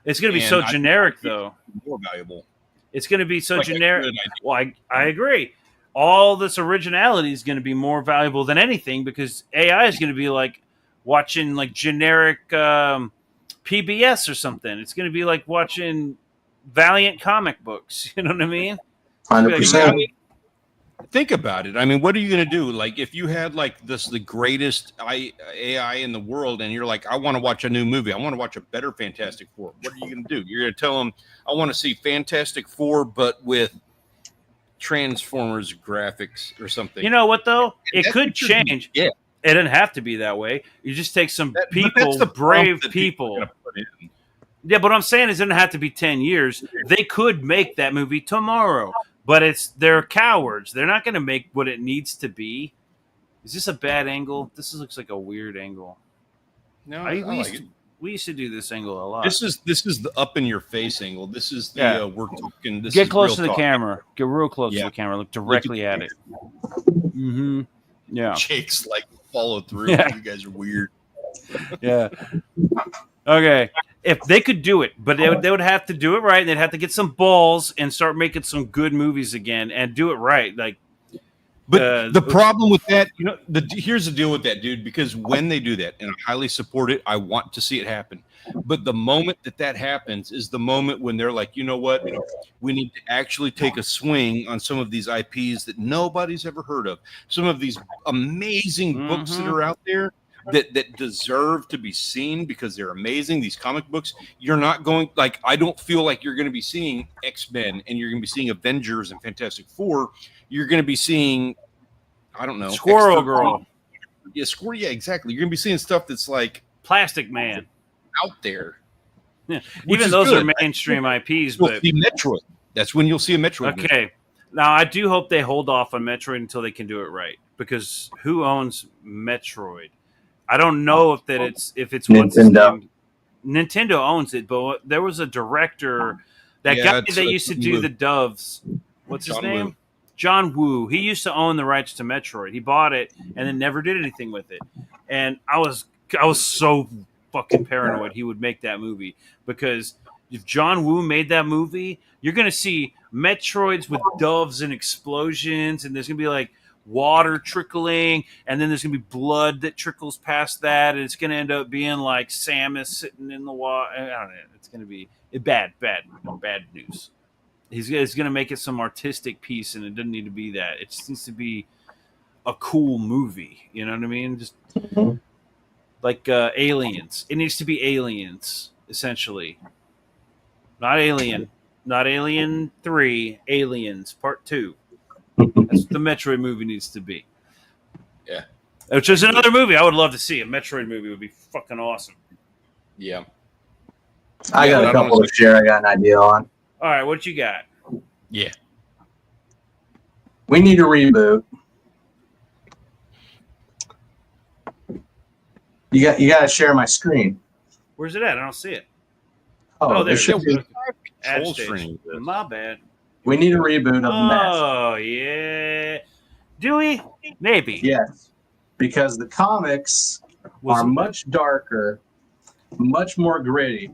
It's going to be so generic, though. More valuable. It's going to be so generic. Well, I agree. All this originality is going to be more valuable than anything, because AI is going to be like watching like generic PBS or something. It's going to be like watching Valiant comic books. You know what I mean? 100%. Think about it. I mean, what are you going to do? Like, if you had like the greatest AI in the world, and you're like, I want to watch a new movie. I want to watch a better Fantastic Four. What are you going to do? You're going to tell them, I want to see Fantastic Four, but with Transformers graphics or something. You know what, though? It could change. Yeah. It doesn't have to be that way. You just take some brave people. Yeah, but what I'm saying is it doesn't have to be 10 years. They could make that movie tomorrow, but they're cowards. They're not going to make what it needs to be. Is this a bad angle? This looks like a weird angle. No, we used to do this angle a lot. This is the up in your face angle. This is the we're talking. This Get is close to the talk. camera. Get real close to the camera. Look directly at it. Mm-hmm. Yeah. Jake's like follow through. Yeah. You guys are weird. Yeah. Okay. If they could do it, but they would have to do it right, and they'd have to get some balls and start making some good movies again and do it right. Like, but the problem with that, here's the deal with that, dude, because when they do that, and I highly support it, I want to see it happen. But the moment that happens is the moment when they're like, you know what? We need to actually take a swing on some of these IPs that nobody's ever heard of. Some of these amazing books that are out there that deserve to be seen because they're amazing. These comic books, you're not going, like, I don't feel like you're going to be seeing X-Men and you're going to be seeing Avengers and Fantastic Four. You're going to be seeing, I don't know, Squirrel Girl. Yeah, yeah, exactly. You're going to be seeing stuff that's like Plastic Man out there. Yeah. Even those are mainstream IPs, but Metroid. That's when you'll see a Metroid. Okay. Movie. Now, I do hope they hold off on Metroid until they can do it right, because who owns Metroid? I don't know if it's what's his Nintendo. name. Nintendo owns it, but there was a director, that Yeah, guy that used to do Woo. the Doves. What's his John name? Woo. John Woo. He used to own the rights to Metroid. He bought it and then never did anything with it. And I was so fucking paranoid he would make that movie, because if John Woo made that movie, you're gonna see Metroids with doves and explosions, and there's gonna be like water trickling, and then there's gonna be blood that trickles past that, and it's gonna end up being like Samus sitting in the water. I don't know. It's gonna be bad news. He's gonna make it some artistic piece, and it doesn't need to be that. It just needs to be a cool movie. You know what I mean? Just like Aliens. It needs to be Aliens, essentially. Not Alien 3, Aliens Part 2. That's what the Metroid movie needs to be. Yeah. Which is another movie I would love to see. A Metroid movie would be fucking awesome. Yeah. I got a couple to share. I got an idea on. All right, what you got? Yeah. We need a reboot. You got to share my screen. Where's it at? I don't see it. Oh, there it should be. Ad Control stage. screen. My bad. We need a reboot of the Mask. Oh, yeah. Do we? Maybe. Yes, because the comics are much darker, much more gritty,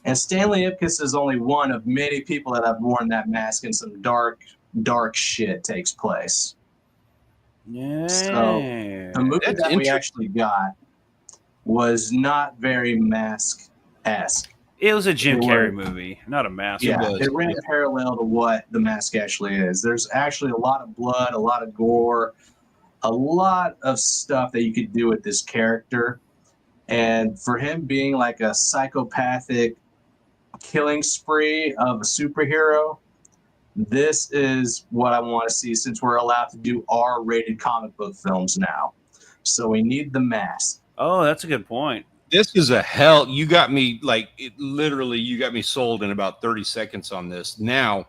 and Stanley Ipkiss is only one of many people that have worn that mask, and some dark shit takes place. Yeah. So the movie That's that we interesting. actually got was not very Mask-esque. It was a Jim It Carrey was. movie, not a mask. Yeah, was. it ran parallel to what the Mask actually is. There's actually a lot of blood, a lot of gore, a lot of stuff that you could do with this character. And for him being like a psychopathic killing spree of a superhero, this is what I want to see, since we're allowed to do R-rated comic book films now. So we need the Mask. Oh, that's a good point. This is a hell. You got me literally. You got me sold in about 30 seconds on this. Now,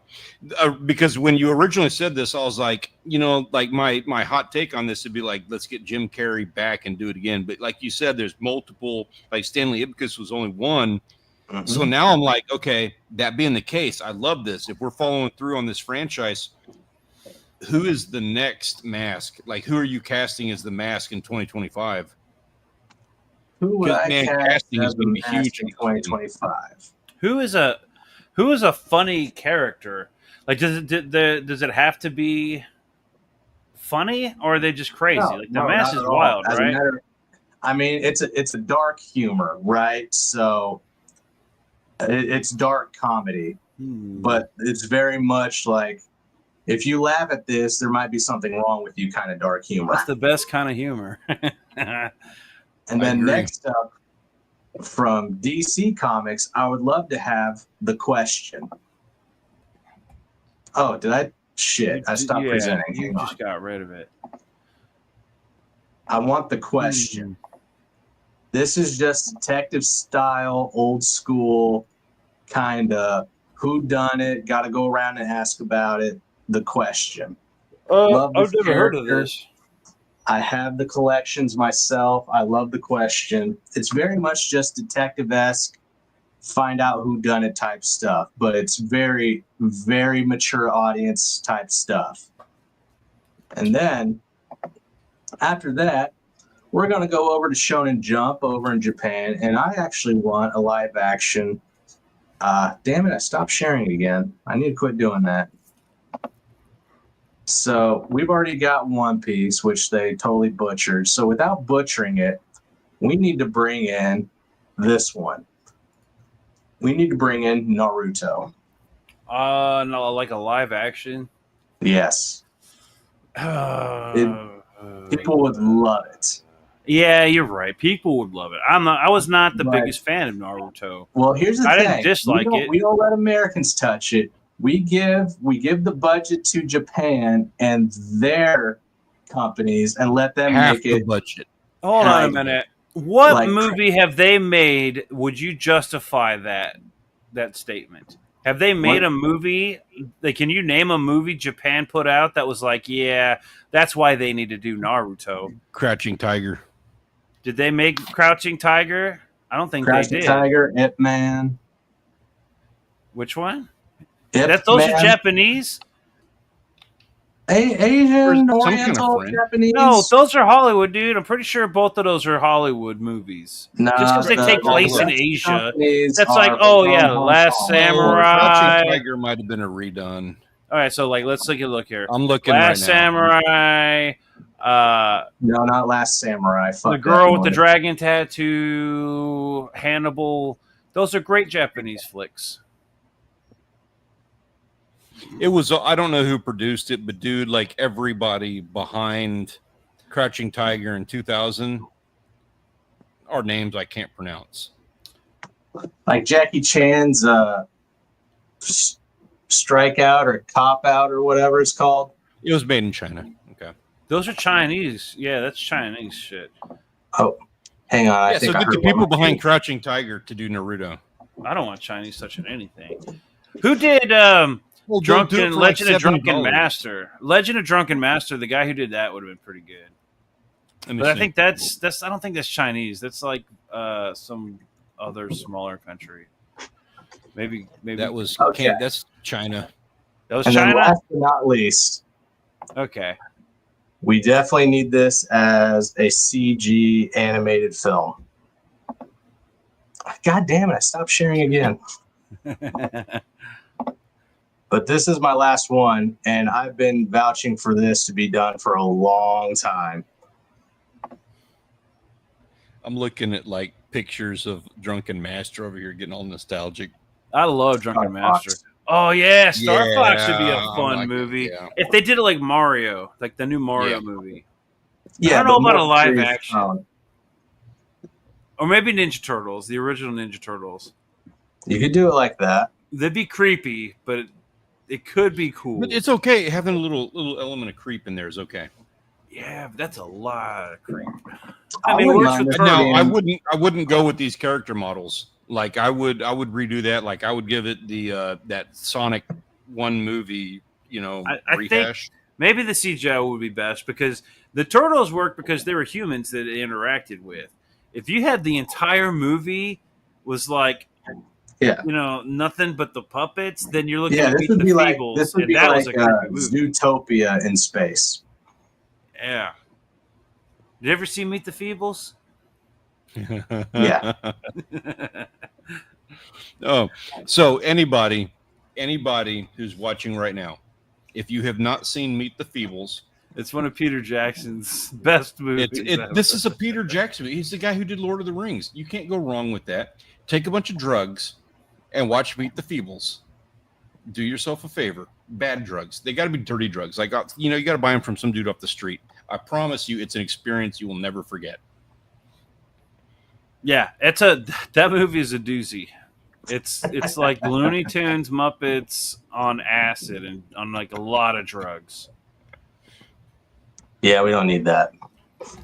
because when you originally said this, I was like, like my hot take on this would be like, let's get Jim Carrey back and do it again. But like you said, there's multiple. Like Stanley Ipkiss was only one. Mm-hmm. So now I'm like, okay, that being the case, I love this. If we're following through on this franchise, who is the next Mask? Like, who are you casting as the Mask in 2025? Who would I Man, cast casting as is the gonna be Mask huge in in 2025? Who is a funny character? Like, does it have to be funny, or are they just crazy? Like the Mask is wild, right? I mean, it's a dark humor, right? So it's dark comedy, but it's very much like, if you laugh at this, there might be something wrong with you kind of dark humor. That's the best kind of humor. And then agree. next up, from DC Comics, I would love to have The Question. Oh, did I? Shit, I stopped presenting. You Hang on. just got rid of it. I want The Question. This is just detective style, old school, kind of whodunit. Got to go around and ask about it. The Question. Love I've this never heard of character. this. I have the collections myself. I love The Question. It's very much just detective-esque, find out who done it type stuff, but it's very, very mature audience type stuff. And then after that, we're going to go over to Shonen Jump over in Japan, and I actually want a live action. Damn it, I stopped sharing it again. I need to quit doing that. So we've already got One Piece, which they totally butchered. So without butchering it, we need to bring in this one. We need to bring in Naruto. No, like a live action. Yes. People would love it. Yeah, you're right. People would love it. I was not the But- biggest fan of Naruto. Well, here's the I thing. didn't dislike it. We don't let Americans touch it. We give the budget to Japan and their companies and let them Half make the it. budget. Hold on a Like- minute. What like- movie have they made? Would you justify that statement? Have they made What? a movie? Like, can you name a movie Japan put out that was like, yeah, that's why they need to do Naruto? Crouching Tiger. Did they make Crouching Tiger? I don't think Crouching they did. Tiger, Ip Man. Which one? Ip Those Man. are Japanese? Asian, Some kind of Oriental, friend. Japanese. No, those are Hollywood, dude. I'm pretty sure both of those are Hollywood movies. No, Just because they take place in Russian Asia. companies That's are like, oh from yeah, Hong Last Kong. Samurai. Crouching Tiger might have been a redone. All right, so like, let's take a look here. I'm looking Last right now. Samurai. No, not Last Samurai. Fuck The Girl that with the movie. Dragon Tattoo. Hannibal. Those are great Japanese flicks. It was, I don't know who produced it, but dude, like everybody behind Crouching Tiger in 2000 are names I can't pronounce. Like Jackie Chan's Strikeout or Cop Out or whatever it's called. It was made in China. Okay. Those are Chinese. Yeah, that's Chinese shit. Oh, hang on. I Yeah, think so I get the heard people one. behind Crouching Tiger to do Naruto. I don't want Chinese touching anything. Who did Well, don't do it Drunken for like Legend of Drunken $7. Master? Legend of Drunken Master. The guy who did that would have been pretty good. Let me But I see. think that's. I don't think that's Chinese. That's like some other smaller country. Maybe that was Okay. that's China. that was And then China. last but not least, Okay. we definitely need this as a CG animated film. God damn it, I stopped sharing again. But this is my last one, and I've been vouching for this to be done for a long time. I'm looking at like pictures of Drunken Master over here, getting all nostalgic. I love Drunken Star Master. Fox. Oh yeah, Star Yeah, Fox would be a I fun like it, movie yeah. if they did it like Mario, like the new Mario Yeah. movie, Yeah, don't know but about more a live serious action. tone. or maybe Ninja Turtles, the original Ninja Turtles. You could do it like that. They'd be creepy, but it could be cool. But it's okay. Having a little element of creep in there is okay. Yeah, but that's a lot of creep. I I mean, it wouldn't works mind with it Turtles. being- I wouldn't go with these character models. Like I would redo that. Like I would give it the that Sonic 1 movie, I think- rehash. Maybe the CGI would be best because the Turtles worked because they were humans that it interacted with. If you had the entire movie was like, Yeah. nothing but the puppets, then you're looking Yeah, at this Meet would the be like Feebles, this would and be that was like a creepy movie. Zootopia in space. Yeah. Did you ever see Meet the Feebles? Yeah. Oh, so anybody who's watching right now, if you have not seen Meet the Feebles, It's one of Peter Jackson's best movies. this is a Peter Jackson. He's the guy who did Lord of the Rings. You can't go wrong with that. Take a bunch of drugs and watch Meet the Feebles. Do yourself a favor. Bad drugs. They got to be dirty drugs. Like you got to buy them from some dude off the street. I promise you, it's an experience you will never forget. Yeah, that movie is a doozy. It's like Looney Tunes, Muppets on acid and on like a lot of drugs. Yeah, we don't need that.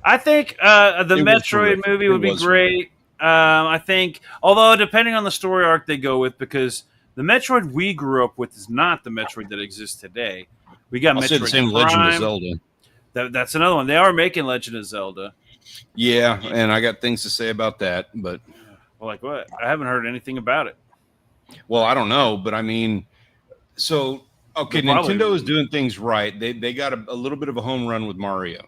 I think the It was Metroid terrific. movie It would be was great. I think, although depending on the story arc they go with, because the Metroid we grew up with is not the Metroid that exists today. We got I'll say Metroid the same Prime. Legend of Zelda. That's another one. They are making Legend of Zelda. Yeah, and I got things to say about that, but Well, like what? I haven't heard anything about it. well, I don't know, but I mean, so okay, They'll probably- Nintendo is doing things right. They got a little bit of a home run with Mario,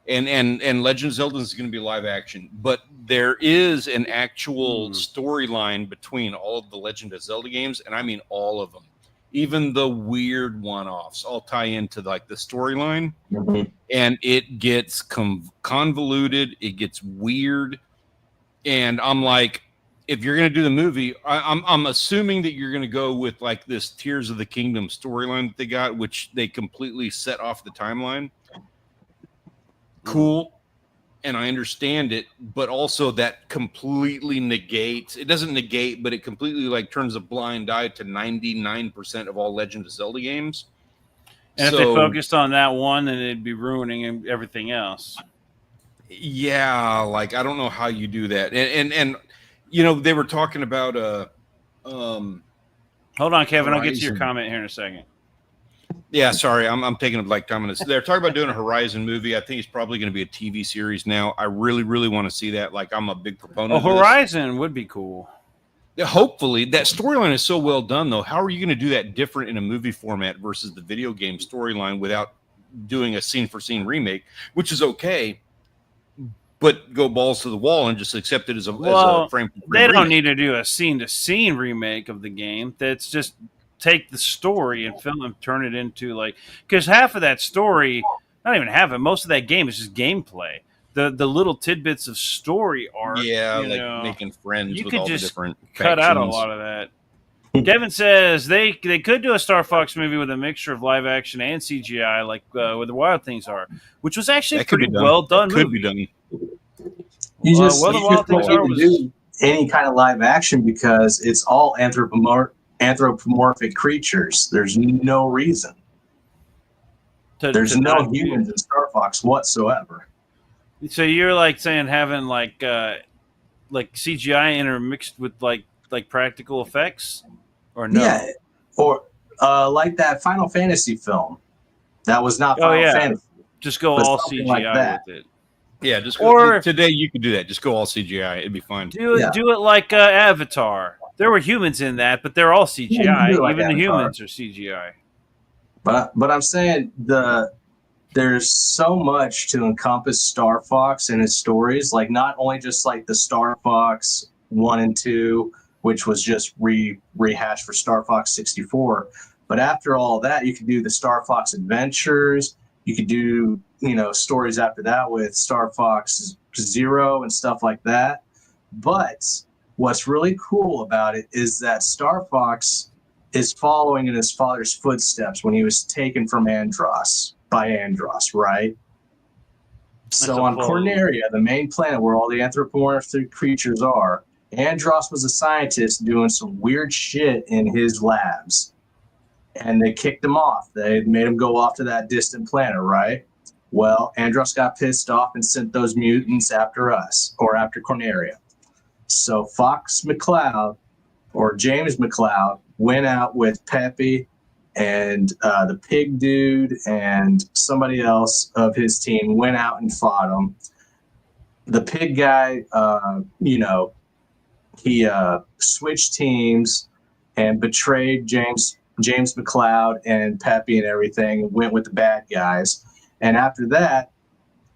and Legend of Zelda is going to be live action, but there is an actual storyline between all of the Legend of Zelda games, and I mean all of them, even the weird one-offs, all tie into like the storyline, and it gets convoluted, it gets weird, and I'm like, if you're going to do the movie, I'm assuming that you're going to go with like this Tears of the Kingdom storyline that they got, which they completely set off the timeline. Cool. And I understand it, but also that completely negates, it doesn't negate, but it completely like turns a blind eye to 99% of all Legend of Zelda games. And if they focused on that one, then it'd be ruining everything else. Yeah, like I don't know how you do that. And they were talking about Hold on, Kevin. I'll get to your Horizon. comment here in a second. Yeah, sorry, I'm taking a blank time on this. They're talking about doing a Horizon movie. I think it's probably going to be a TV series now. I really, really want to see that. Like, I'm a big proponent of this. Horizon would be cool. Yeah, hopefully, that storyline is so well done, though. How are you going to do that different in a movie format versus the video game storyline without doing a scene-for-scene remake, which is okay, but go balls to the wall and just accept it as a frame-for-frame they don't remake. need to do a scene-to-scene remake of the game. That's just take the story and film and turn it into like, because half of that story, not even half of it, most of that game is just gameplay. The little tidbits of story arc, making friends you with could all the just different cut out a factions. lot of that. Kevin says they could do a Star Fox movie with a mixture of live action and CGI, like where the Wild Things are, which was actually a That could pretty be done. well done. That could movie. be done. You just, Well, the you Wild just Things don't are need to was- do any kind of live action because it's all anthropomorphic creatures. There's no reason. There's to no not do- humans in Star Fox whatsoever. So you're like saying having like CGI intermixed with like practical effects, or no? Yeah, or like that Final Fantasy film. That was not Oh, Final yeah. Fantasy. Just go But all something CGI like that. with it. Yeah, just Or- today you could do that. Just go all CGI. It'd be fine. Do it, Yeah. do it like Avatar. There were humans in that, but they're all CGI. Yeah, you can do it like Even the Avatar. humans are CGI. But I'm saying there's so much to encompass Star Fox and his stories. Like not only just like the Star Fox 1 and 2, which was just rehashed for Star Fox 64. But after all that, you could do the Star Fox Adventures. You could do, stories after that with Star Fox Zero and stuff like that. But what's really cool about it is that Star Fox is following in his father's footsteps when he was taken from by Andros, right? So on Corneria, the main planet where all the anthropomorphic creatures are, Andros was a scientist doing some weird shit in his labs. And they kicked him off. They made him go off to that distant planet, right? Well, Andros got pissed off and sent those mutants after us, or after Corneria. So Fox McCloud, or James McCloud, went out with Peppy and the pig dude and somebody else of his team went out and fought him. The pig guy, he switched teams and betrayed James McCloud and Peppy and everything, and went with the bad guys. And after that,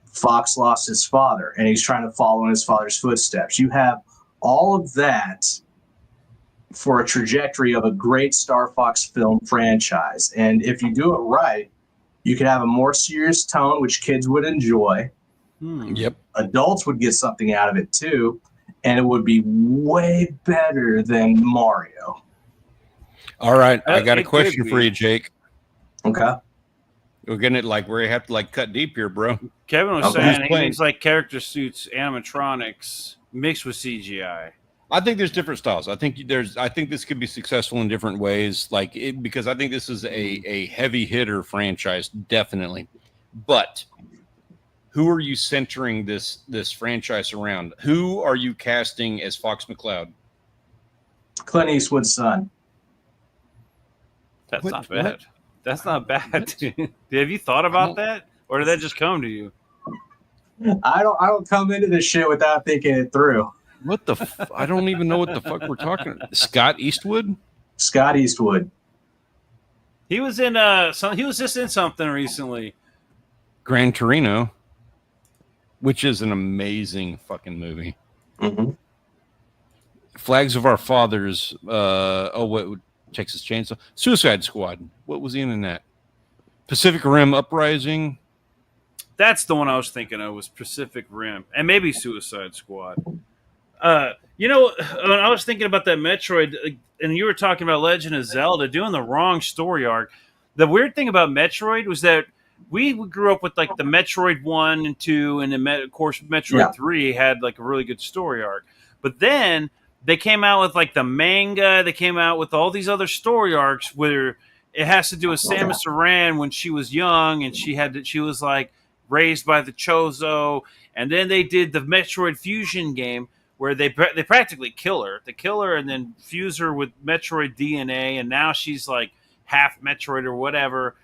Fox lost his father, and he's trying to follow in his father's footsteps. You have all of that for a trajectory of a great Star Fox film franchise. And if you do it right, you could have a more serious tone, which kids would enjoy. Yep. Adults would get something out of it too, and it would be way better than Mario. All right, I got a It could question be. for you, Jake. Okay. We're getting it like where you have to like cut deep here, bro. Kevin was Okay. saying Who's he playing? thinks like character suits, animatronics mixed with CGI. I think there's different styles. I think this could be successful in different ways, because I think this is a heavy hitter franchise, definitely. But who are you centering this franchise around? Who are you casting as Fox McCloud? Clint Eastwood's son. That's What- not bad. what? That's not bad. Have you thought about that, or did that just come to you? I don't come into this shit without thinking it through. What the? I don't even know what the fuck we're talking about. Scott Eastwood? Scott Eastwood. He was in he was just in something recently. Gran Torino, which is an amazing fucking movie. Mm-hmm. Flags of Our Fathers. Texas Chainsaw. Suicide Squad. What was he in that? Pacific Rim Uprising. That's the one I was thinking of, was Pacific Rim, and maybe Suicide Squad. When I was thinking about that Metroid, and you were talking about Legend of Zelda doing the wrong story arc. The weird thing about Metroid was that we grew up with like the Metroid 1 and 2, and then of course Metroid 3 had like a really good story arc. But then they came out with like the manga. They came out with all these other story arcs where it has to do with Samus Aran when she was young, and she was like raised by the Chozo. And then they did the Metroid Fusion game where they practically kill her, and then fuse her with Metroid DNA, and now she's like half Metroid or whatever.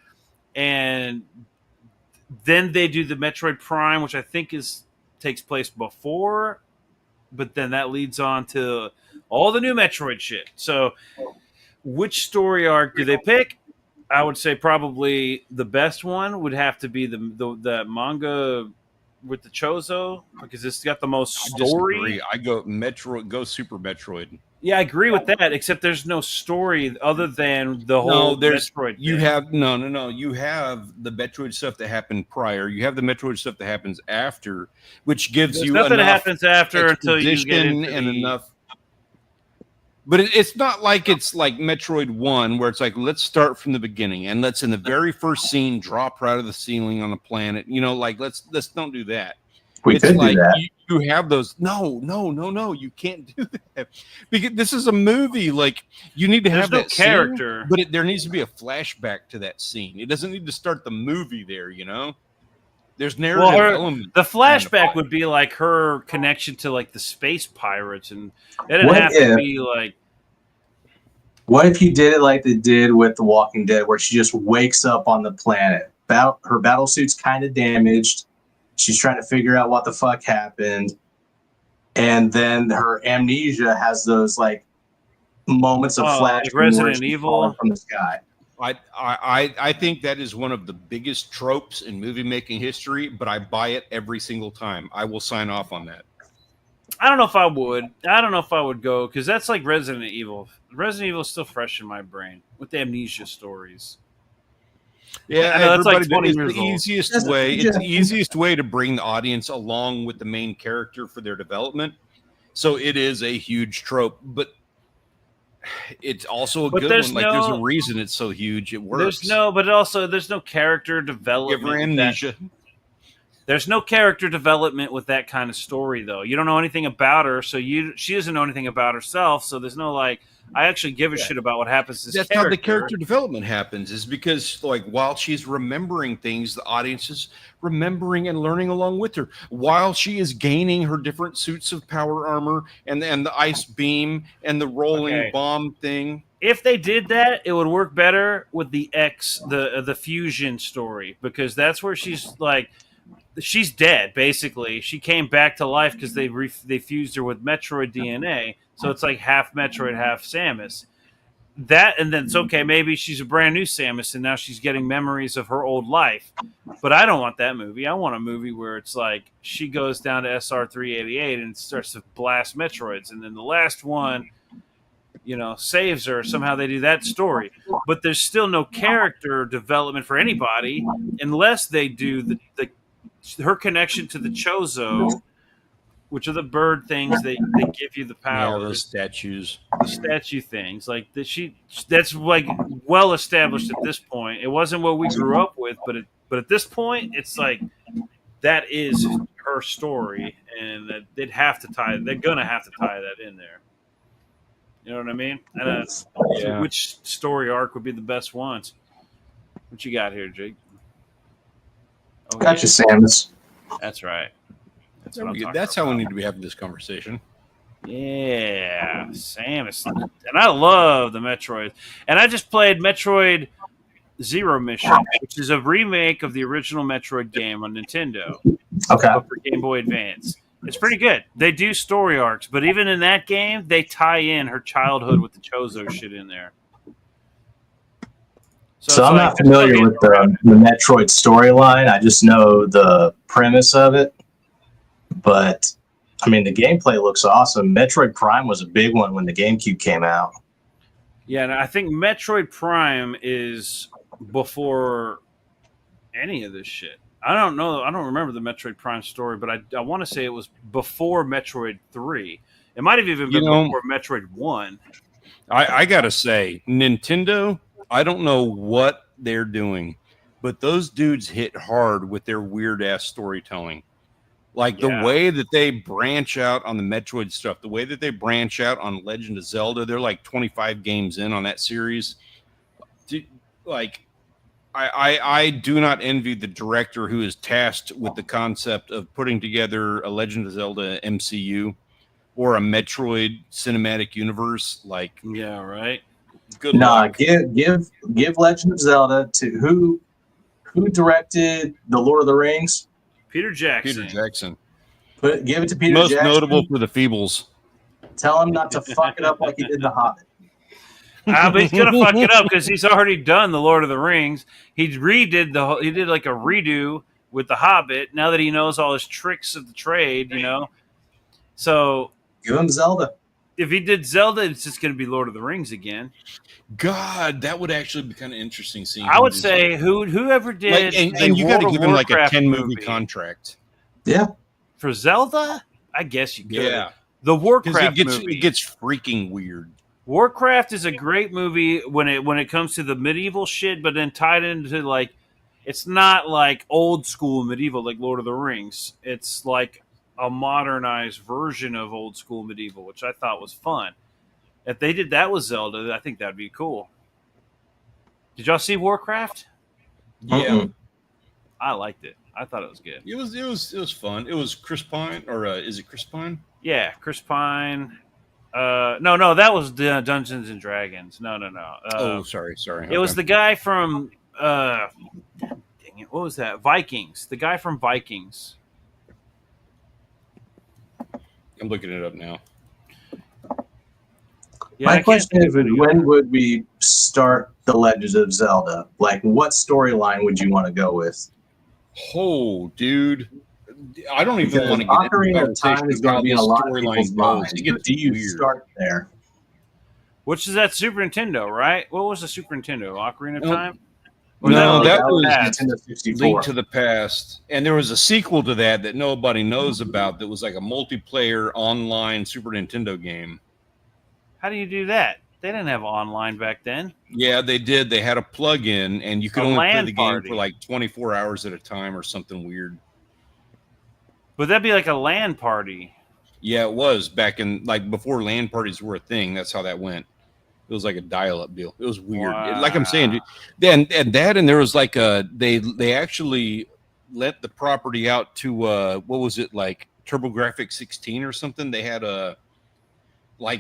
and then they do the Metroid Prime, which I think takes place before, but then that leads on to all the new Metroid shit. So, which story arc do they pick? I would say probably the best one would have to be the manga with the Chozo, because it's got the most story. I go Metroid, go Super Metroid. Yeah, I agree with that. Except there's no story other than the whole Metroid. You thing. have no. You have the Metroid stuff that happened prior. You have the Metroid stuff that happens after, which gives There's you nothing that enough happens after until you get into enough. But it's not like it's like Metroid 1, where it's like, let's start from the beginning and let's, in the very first scene, drop right out of the ceiling on the planet. You know, like let's don't do that. We could do that. You have those. No. You can't do that, because this is a movie. Like, you need to have that character, scene, but there needs to be a flashback to that scene. It doesn't need to start the movie there. You know, there's narrative elements. The flashback would be like her connection to like the space pirates, and it didn't have to be like. What if you did it like they did with The Walking Dead, where she just wakes up on the planet? Her battle suit's kind of damaged. She's trying to figure out what the fuck happened. And then her amnesia has those like moments of flash. Like Resident Evil from the sky. I think that is one of the biggest tropes in movie making history, but I buy it every single time. I will sign off on that. I don't know if I would. I don't know if I would go, because that's like Resident Evil. Resident Evil is still fresh in my brain with the amnesia stories. Yeah, that's like 20 it's years the old. easiest way. It's the easiest way to bring the audience along with the main character for their development. So it is a huge trope, but it's also a good one. Like, there's a reason it's so huge. It works. There's no character development. Give her amnesia. There's no character development with that kind of story, though. You don't know anything about her, so she doesn't know anything about herself. So there's no like, I actually give a shit about what happens to this character. That's how the character development happens, is because like while she's remembering things, the audience is remembering and learning along with her. While she is gaining her different suits of power armor and the ice beam and the rolling bomb thing. If they did that, it would work better with the the fusion story, because that's where she's like. She's dead, basically. She came back to life because they fused her with Metroid DNA. So it's like half Metroid, half Samus. And then it's okay, maybe she's a brand new Samus, and now she's getting memories of her old life. But I don't want that movie. I want a movie where it's like she goes down to SR388 and starts to blast Metroids. And then the last one, saves her. Somehow they do that story. But there's still no character development for anybody unless they do her connection to the Chozo, which are the bird things that give you the power. Yeah, those statues. The statue things. Like that's like well established at this point. It wasn't what we grew up with, but at this point, it's like that is her story, and that they're gonna have to tie that in there. You know what I mean? And which story arc would be the best ones? What you got here, Jake? Gotcha, Samus. That's right. That's how we need to be having this conversation. Yeah, Samus. And I love the Metroid. And I just played Metroid Zero Mission, which is a remake of the original Metroid game on Nintendo. Okay. For Game Boy Advance. It's pretty good. They do story arcs, but even in that game, they tie in her childhood with the Chozo shit in there. So I'm not familiar with the Metroid storyline. I just know the premise of it. But, I mean, the gameplay looks awesome. Metroid Prime was a big one when the GameCube came out. Yeah, and I think Metroid Prime is before any of this shit. I don't know. I don't remember the Metroid Prime story, but I want to say it was before Metroid 3. It might have even been before Metroid 1. I got to say, Nintendo... I don't know what they're doing, but those dudes hit hard with their weird ass storytelling. Like the way that they branch out on the Metroid stuff, the way that they branch out on Legend of Zelda, they're like 25 games in on that series. I do not envy the director who is tasked with the concept of putting together a Legend of Zelda MCU or a Metroid cinematic universe. Right. Good luck. Give Legend of Zelda to who Who directed The Lord of the Rings? Peter Jackson. Peter Jackson. Give it to Peter Most Jackson. notable for the Feebles. Tell him not to fuck it up like he did The Hobbit. But he's gonna fuck it up because he's already done The Lord of the Rings. He did like a redo with The Hobbit. Now that he knows all his tricks of the trade, So give him Zelda. If he did Zelda, it's just gonna be Lord of the Rings again. God, that would actually be kind of interesting seeing. I would say whoever did, and you got to give him like a 10-movie contract. Yeah, for Zelda, I guess you could. Yeah, the Warcraft movie. It gets freaking weird. Warcraft is a great movie when it comes to the medieval shit, but then tied into like, it's not like old school medieval like Lord of the Rings. It's like a modernized version of old school medieval, which I thought was fun. If they did that with Zelda, I think that'd be cool. Did y'all see Warcraft? Yeah, I liked it. I thought it was good. It was fun. It was Chris Pine, or is it Chris Pine? Yeah, Chris Pine. No, that was Dungeons and Dragons. No. Sorry. It was the guy from dang it, what was that? Vikings. The guy from Vikings. I'm looking it up now. Yeah, my question is, when would we start The Legend of Zelda? Like, what storyline would you want to go with? Oh, dude. I don't even want to get into Ocarina of Time is going to be in a lot of people's minds. But do you start there? Which is that Super Nintendo, right? What was the Super Nintendo? Ocarina of Time? No, that was Nintendo 64. Link to the Past. And there was a sequel to that nobody knows about that was like a multiplayer online Super Nintendo game. How do you do that? They didn't have online back then. Yeah, they did. They had a plug-in, and you could only play the game for like 24 hours at a time or something weird. But that'd be like a LAN party. Yeah, it was back in like before LAN parties were a thing. That's how that went. It was like a dial-up deal. It was weird. Wow. Like I'm saying, dude, and there was like they actually let the property out to what was it, like TurboGrafx 16 or something. They had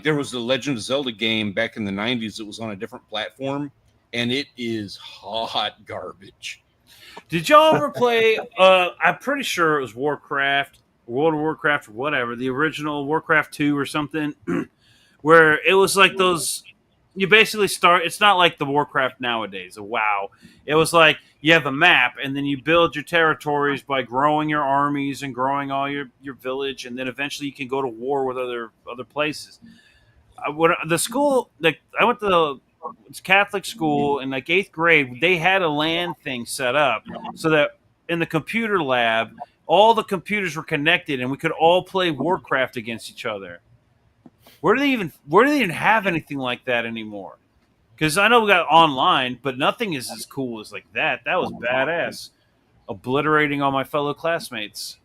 there was the Legend of Zelda game back in the 90s. It was on a different platform, and it is hot garbage. Did y'all ever play? I'm pretty sure it was Warcraft, World of Warcraft, or whatever, the original Warcraft 2 or something, where it was like those. You basically start. It's not like the Warcraft nowadays. A WoW. It was like you have a map, and then you build your territories by growing your armies and growing all your village, and then eventually you can go to war with other places. The school, like I went to it's Catholic school in like 8th grade. They had a LAN thing set up so that in the computer lab, all the computers were connected, and we could all play Warcraft against each other. Where do they even have anything like that anymore? Because I know we got online, but nothing is as cool as like that. That was badass. Obliterating all my fellow classmates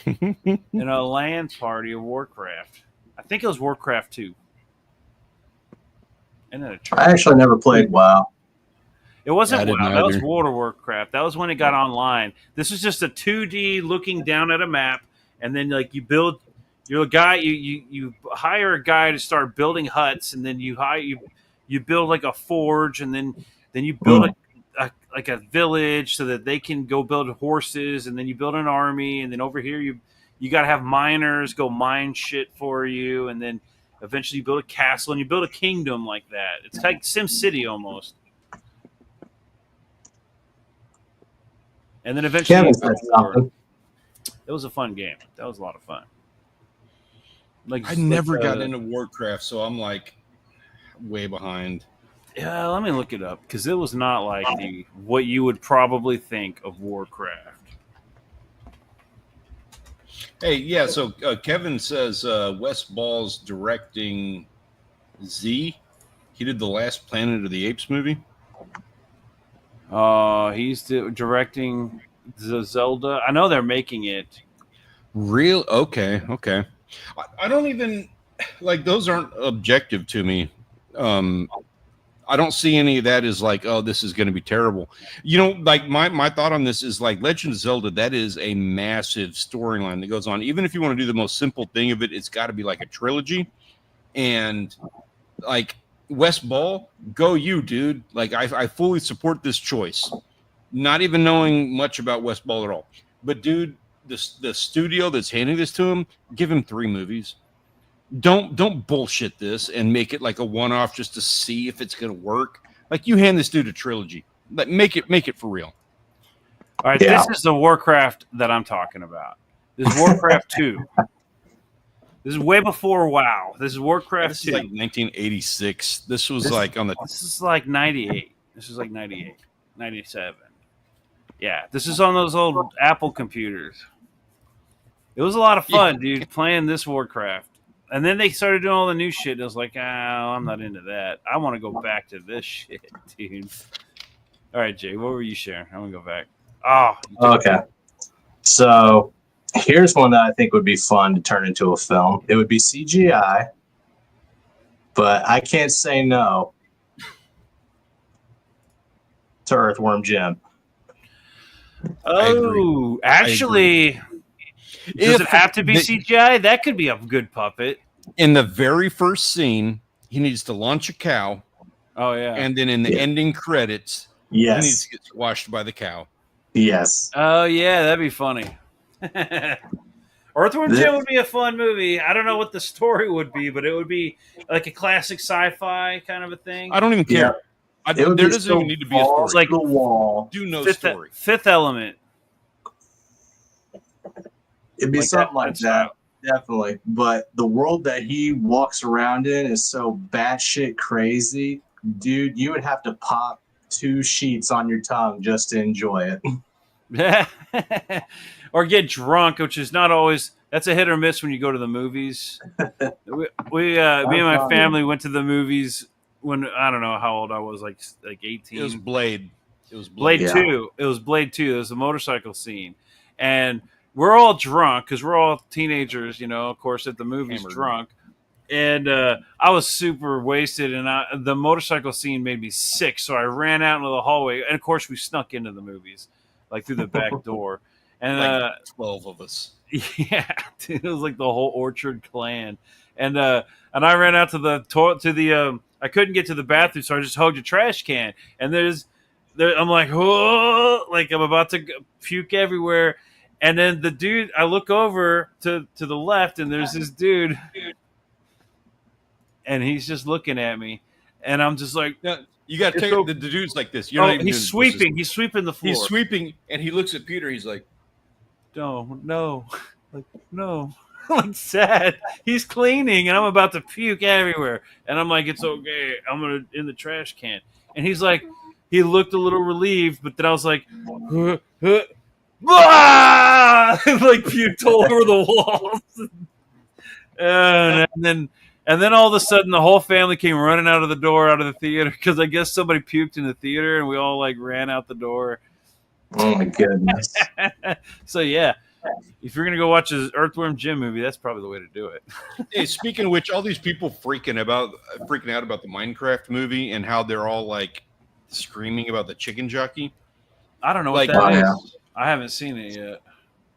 in a LAN party of Warcraft. I think it was Warcraft 2. And then I actually never played WoW. It wasn't WoW. That was World of Warcraft. That was when it got online. This was just a 2D looking down at a map, and then like you build. You're a guy. You hire a guy to start building huts, and then you build like a forge, and then you build a village so that they can go build horses, and then you build an army, and then over here you got to have miners go mine shit for you, and then eventually you build a castle and you build a kingdom like that. It's like SimCity almost. And then eventually it was a fun game. That was a lot of fun. I never got into Warcraft, so I'm like way behind. Yeah, let me look it up because it was not like what you would probably think of Warcraft. Hey, yeah. So Kevin says Wes Ball's directing Z. He did the last Planet of the Apes movie. He's directing the Zelda. I know they're making it. Real? Okay. I don't even like those aren't objective to me. I don't see any of that as like, oh, this is going to be terrible. You know, like my thought on this is like Legend of Zelda. That is a massive storyline that goes on. Even if you want to do the most simple thing of it, it's got to be like a trilogy. And like Wes Ball, go you, dude. Like I fully support this choice. not even knowing much about West Ball at all. But dude, the studio that's handing this to him, give him 3 movies. Don't bullshit this and make it like a one-off just to see if it's gonna work. Like, you hand this dude a trilogy. Like, make it for real. All right, This is the Warcraft that I'm talking about. This is Warcraft 2. This is way before WoW. This is Warcraft 2. Is like 1986. This was like on the. This is like 98. This is like 98, 97. Yeah, this is on those old Apple computers. It was a lot of fun, dude, playing this Warcraft. And then they started doing all the new shit. And I was like, I'm not into that. I want to go back to this shit, dude. All right, Jay, what were you sharing? I want to go back. Oh, okay. So here's one that I think would be fun to turn into a film. It would be CGI, but I can't say no to Earthworm Jim. Oh, actually, does it have to be CGI? That could be a good puppet. In the very first scene, he needs to launch a cow. Oh, yeah. And then in the ending credits, yes, he needs to get squashed by the cow. Yes. Oh, yeah, that'd be funny. Earthworm Jim would be a fun movie. I don't know what the story would be, but it would be like a classic sci-fi kind of a thing. I don't even care. There doesn't even need to be a story. It's like the wall. Do no story. Fifth Element. It'd be something like that, definitely. But the world that he walks around in is so batshit crazy, dude. You would have to pop 2 sheets on your tongue just to enjoy it. Or get drunk, which is not always. That's a hit or miss when you go to the movies. me and my family went to the movies when I don't know how old I was, like 18. It was Blade. Blade 2. It was Blade 2. It was a motorcycle scene, and we're all drunk because we're all teenagers, of course, at the movies, drunk. And I was super wasted, and the motorcycle scene made me sick. So I ran out into the hallway, and of course, we snuck into the movies, like through the back door. And like 12 of us. Yeah, dude, it was like the whole Orchard clan. And I ran out to the I couldn't get to the bathroom, so I just hugged a trash can. And I'm like, oh, like I'm about to puke everywhere. And then the dude, I look over to the left, and there's this dude, and he's just looking at me, and I'm just like, you got to take the dude's like this. You're not even he's sweeping. He's sweeping the floor. He's sweeping, and he looks at Peter. He's like, no, like no, like sad. He's cleaning, and I'm about to puke everywhere, and I'm like, it's okay. I'm gonna in the trash can, and he's like, he looked a little relieved, but then I was like, like puked all over the walls, and then all of a sudden the whole family came running out of the door, out of the theater, because I guess somebody puked in the theater, and we all like ran out the door. Oh my goodness! So yeah, if you're gonna go watch an Earthworm Jim movie, that's probably the way to do it. Hey, speaking of which, all these people freaking out about the Minecraft movie and how they're all like screaming about the chicken jockey. I don't know what that is. I haven't seen it yet.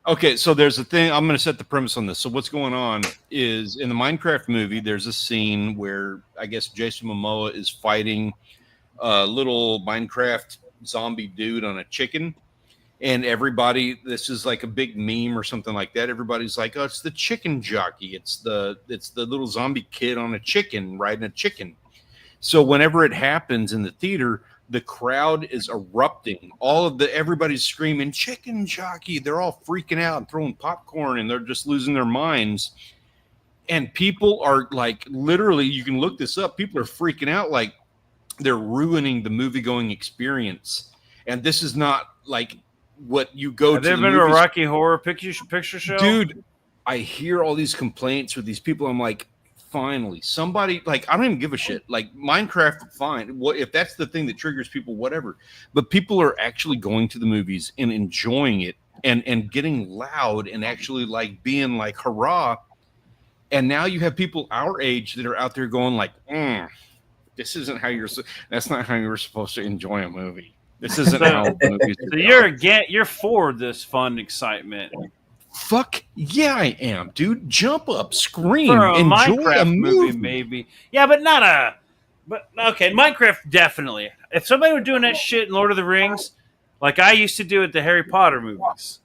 Okay, so there's a thing. I'm going to set the premise on this. So what's going on is in the Minecraft movie, there's a scene where I guess Jason Momoa is fighting a little Minecraft zombie dude on a chicken. And everybody, this is like a big meme or something like that. Everybody's like, "Oh, it's the chicken jockey. It's the little zombie kid on a chicken riding a chicken." So whenever it happens in the theater, the crowd is erupting. Everybody's screaming, "Chicken jockey!" They're all freaking out and throwing popcorn, and they're just losing their minds. And people are like, literally, you can look this up. People are freaking out, like they're ruining the movie-going experience. And this is not like what you go to. Have there been a Rocky Horror Picture Show? Dude, I hear all these complaints with these people. I'm like, finally, somebody, like, I don't even give a shit. Like, Minecraft, fine. What if that's the thing that triggers people, whatever. But people are actually going to the movies and enjoying it and getting loud and actually like being like, hurrah. And now you have people our age that are out there going like, this isn't how that's not how you're supposed to enjoy a movie. This isn't how movies are. So you're for this fun excitement. Fuck yeah, I am, dude. Jump up, scream, for a enjoy Minecraft a movie, maybe. Yeah, but not a. But okay, Minecraft definitely. If somebody were doing that shit in Lord of the Rings, like I used to do at the Harry Potter movies,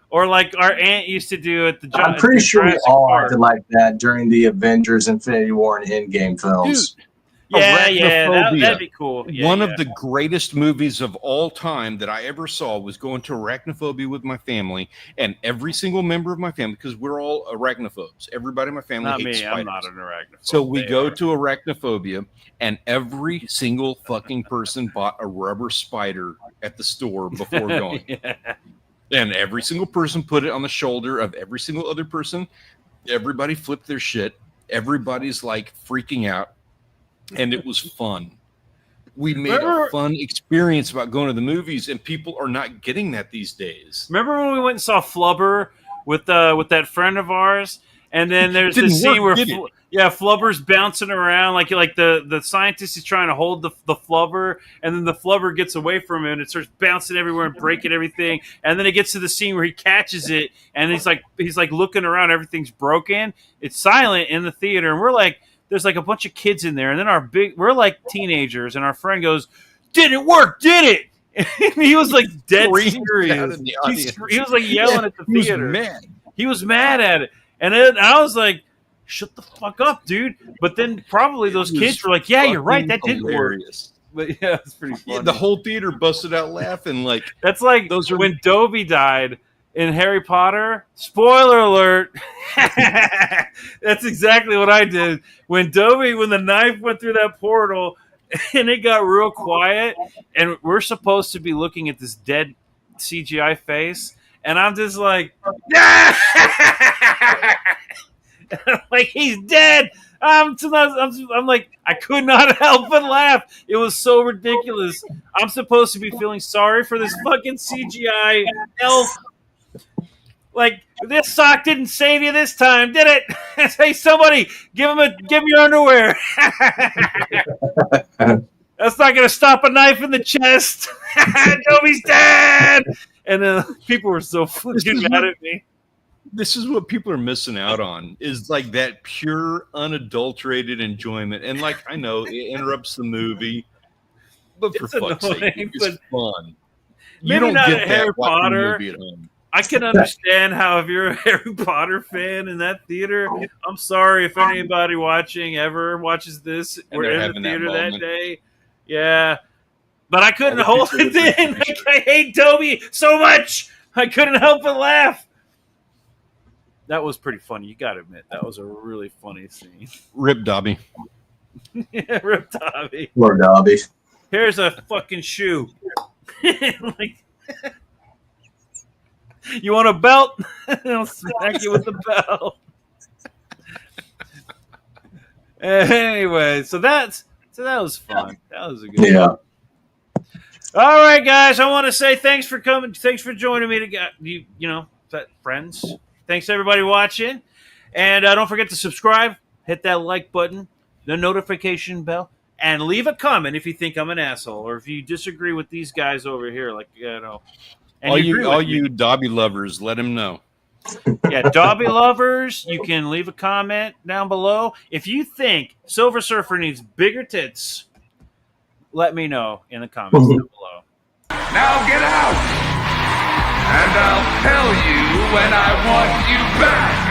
or like our aunt used to do at the. I'm pretty sure we Jurassic all Park. acted like that during the Avengers, Infinity War, and Endgame films. Dude, Yeah, Arachnophobia. that'd be cool. Yeah, One yeah. of the greatest movies of all time that I ever saw was going to Arachnophobia with my family, and every single member of my family, because we're all arachnophobes. Everybody in my family Not hates me. spiders. I'm not an arachnophobe. So we They go are. to Arachnophobia, and every single fucking person bought a rubber spider at the store before going. Yeah. And every single person put it on the shoulder of every single other person. Everybody flipped their shit. Everybody's like freaking out. And it was fun. We made a fun experience about going to the movies, and people are not getting that these days. Remember when we went and saw Flubber with that friend of ours, and then there's this scene where Flubber's bouncing around like the scientist is trying to hold the Flubber, and then the Flubber gets away from him and it starts bouncing everywhere and breaking everything, and then it gets to the scene where he catches it and he's like looking around, everything's broken, it's silent in the theater, and we're like, there's like a bunch of kids in there, and then we're like teenagers, and our friend goes, "Didn't work, did it?" And he was like dead serious. He was like yelling at the theater. He was mad at it, and then I was like, "Shut the fuck up, dude!" But then probably those kids were like, "Yeah, you're right, that did work." But yeah, it's pretty funny. Yeah, the whole theater busted out laughing. Like that's like those when Dobby died in Harry Potter. Spoiler alert. That's exactly what I did. When the knife went through that portal and it got real quiet, and we're supposed to be looking at this dead CGI face, and I'm just like, like, he's dead. I'm like, I could not help but laugh. It was so ridiculous. I'm supposed to be feeling sorry for this fucking CGI elf. Like, this sock didn't save you this time, did it? Hey, somebody, give him your underwear. That's not going to stop a knife in the chest. Dobby's dead. And then people were so fucking mad at me. This is what people are missing out on, is like that pure, unadulterated enjoyment. And like, I know it interrupts the movie, but for fuck's sake, it's fun. You don't get Harry Potter movie at home. I can understand how if you're a Harry Potter fan in that theater, I'm sorry if anybody watching ever watches this or in the theater that day. Yeah. But I couldn't hold it in. Like, I hate Dobby so much. I couldn't help but laugh. That was pretty funny. You got to admit, that was a really funny scene. Rip Dobby. Yeah, Rip Dobby. Poor Dobby. Here's a fucking shoe. Like, you want a belt? I'll smack you with the belt. Anyway, so that was fun. That was a good one. All right, guys. I want to say thanks for coming. Thanks for joining me. Friends. Thanks to everybody watching, and don't forget to subscribe. Hit that like button, the notification bell, and leave a comment if you think I'm an asshole or if you disagree with these guys over here. Like, you know. And all you Dobby lovers, let him know. Yeah, Dobby lovers, you can leave a comment down below. If you think Silver Surfer needs bigger tits, let me know in the comments down below. Now get out! And I'll tell you when I want you back!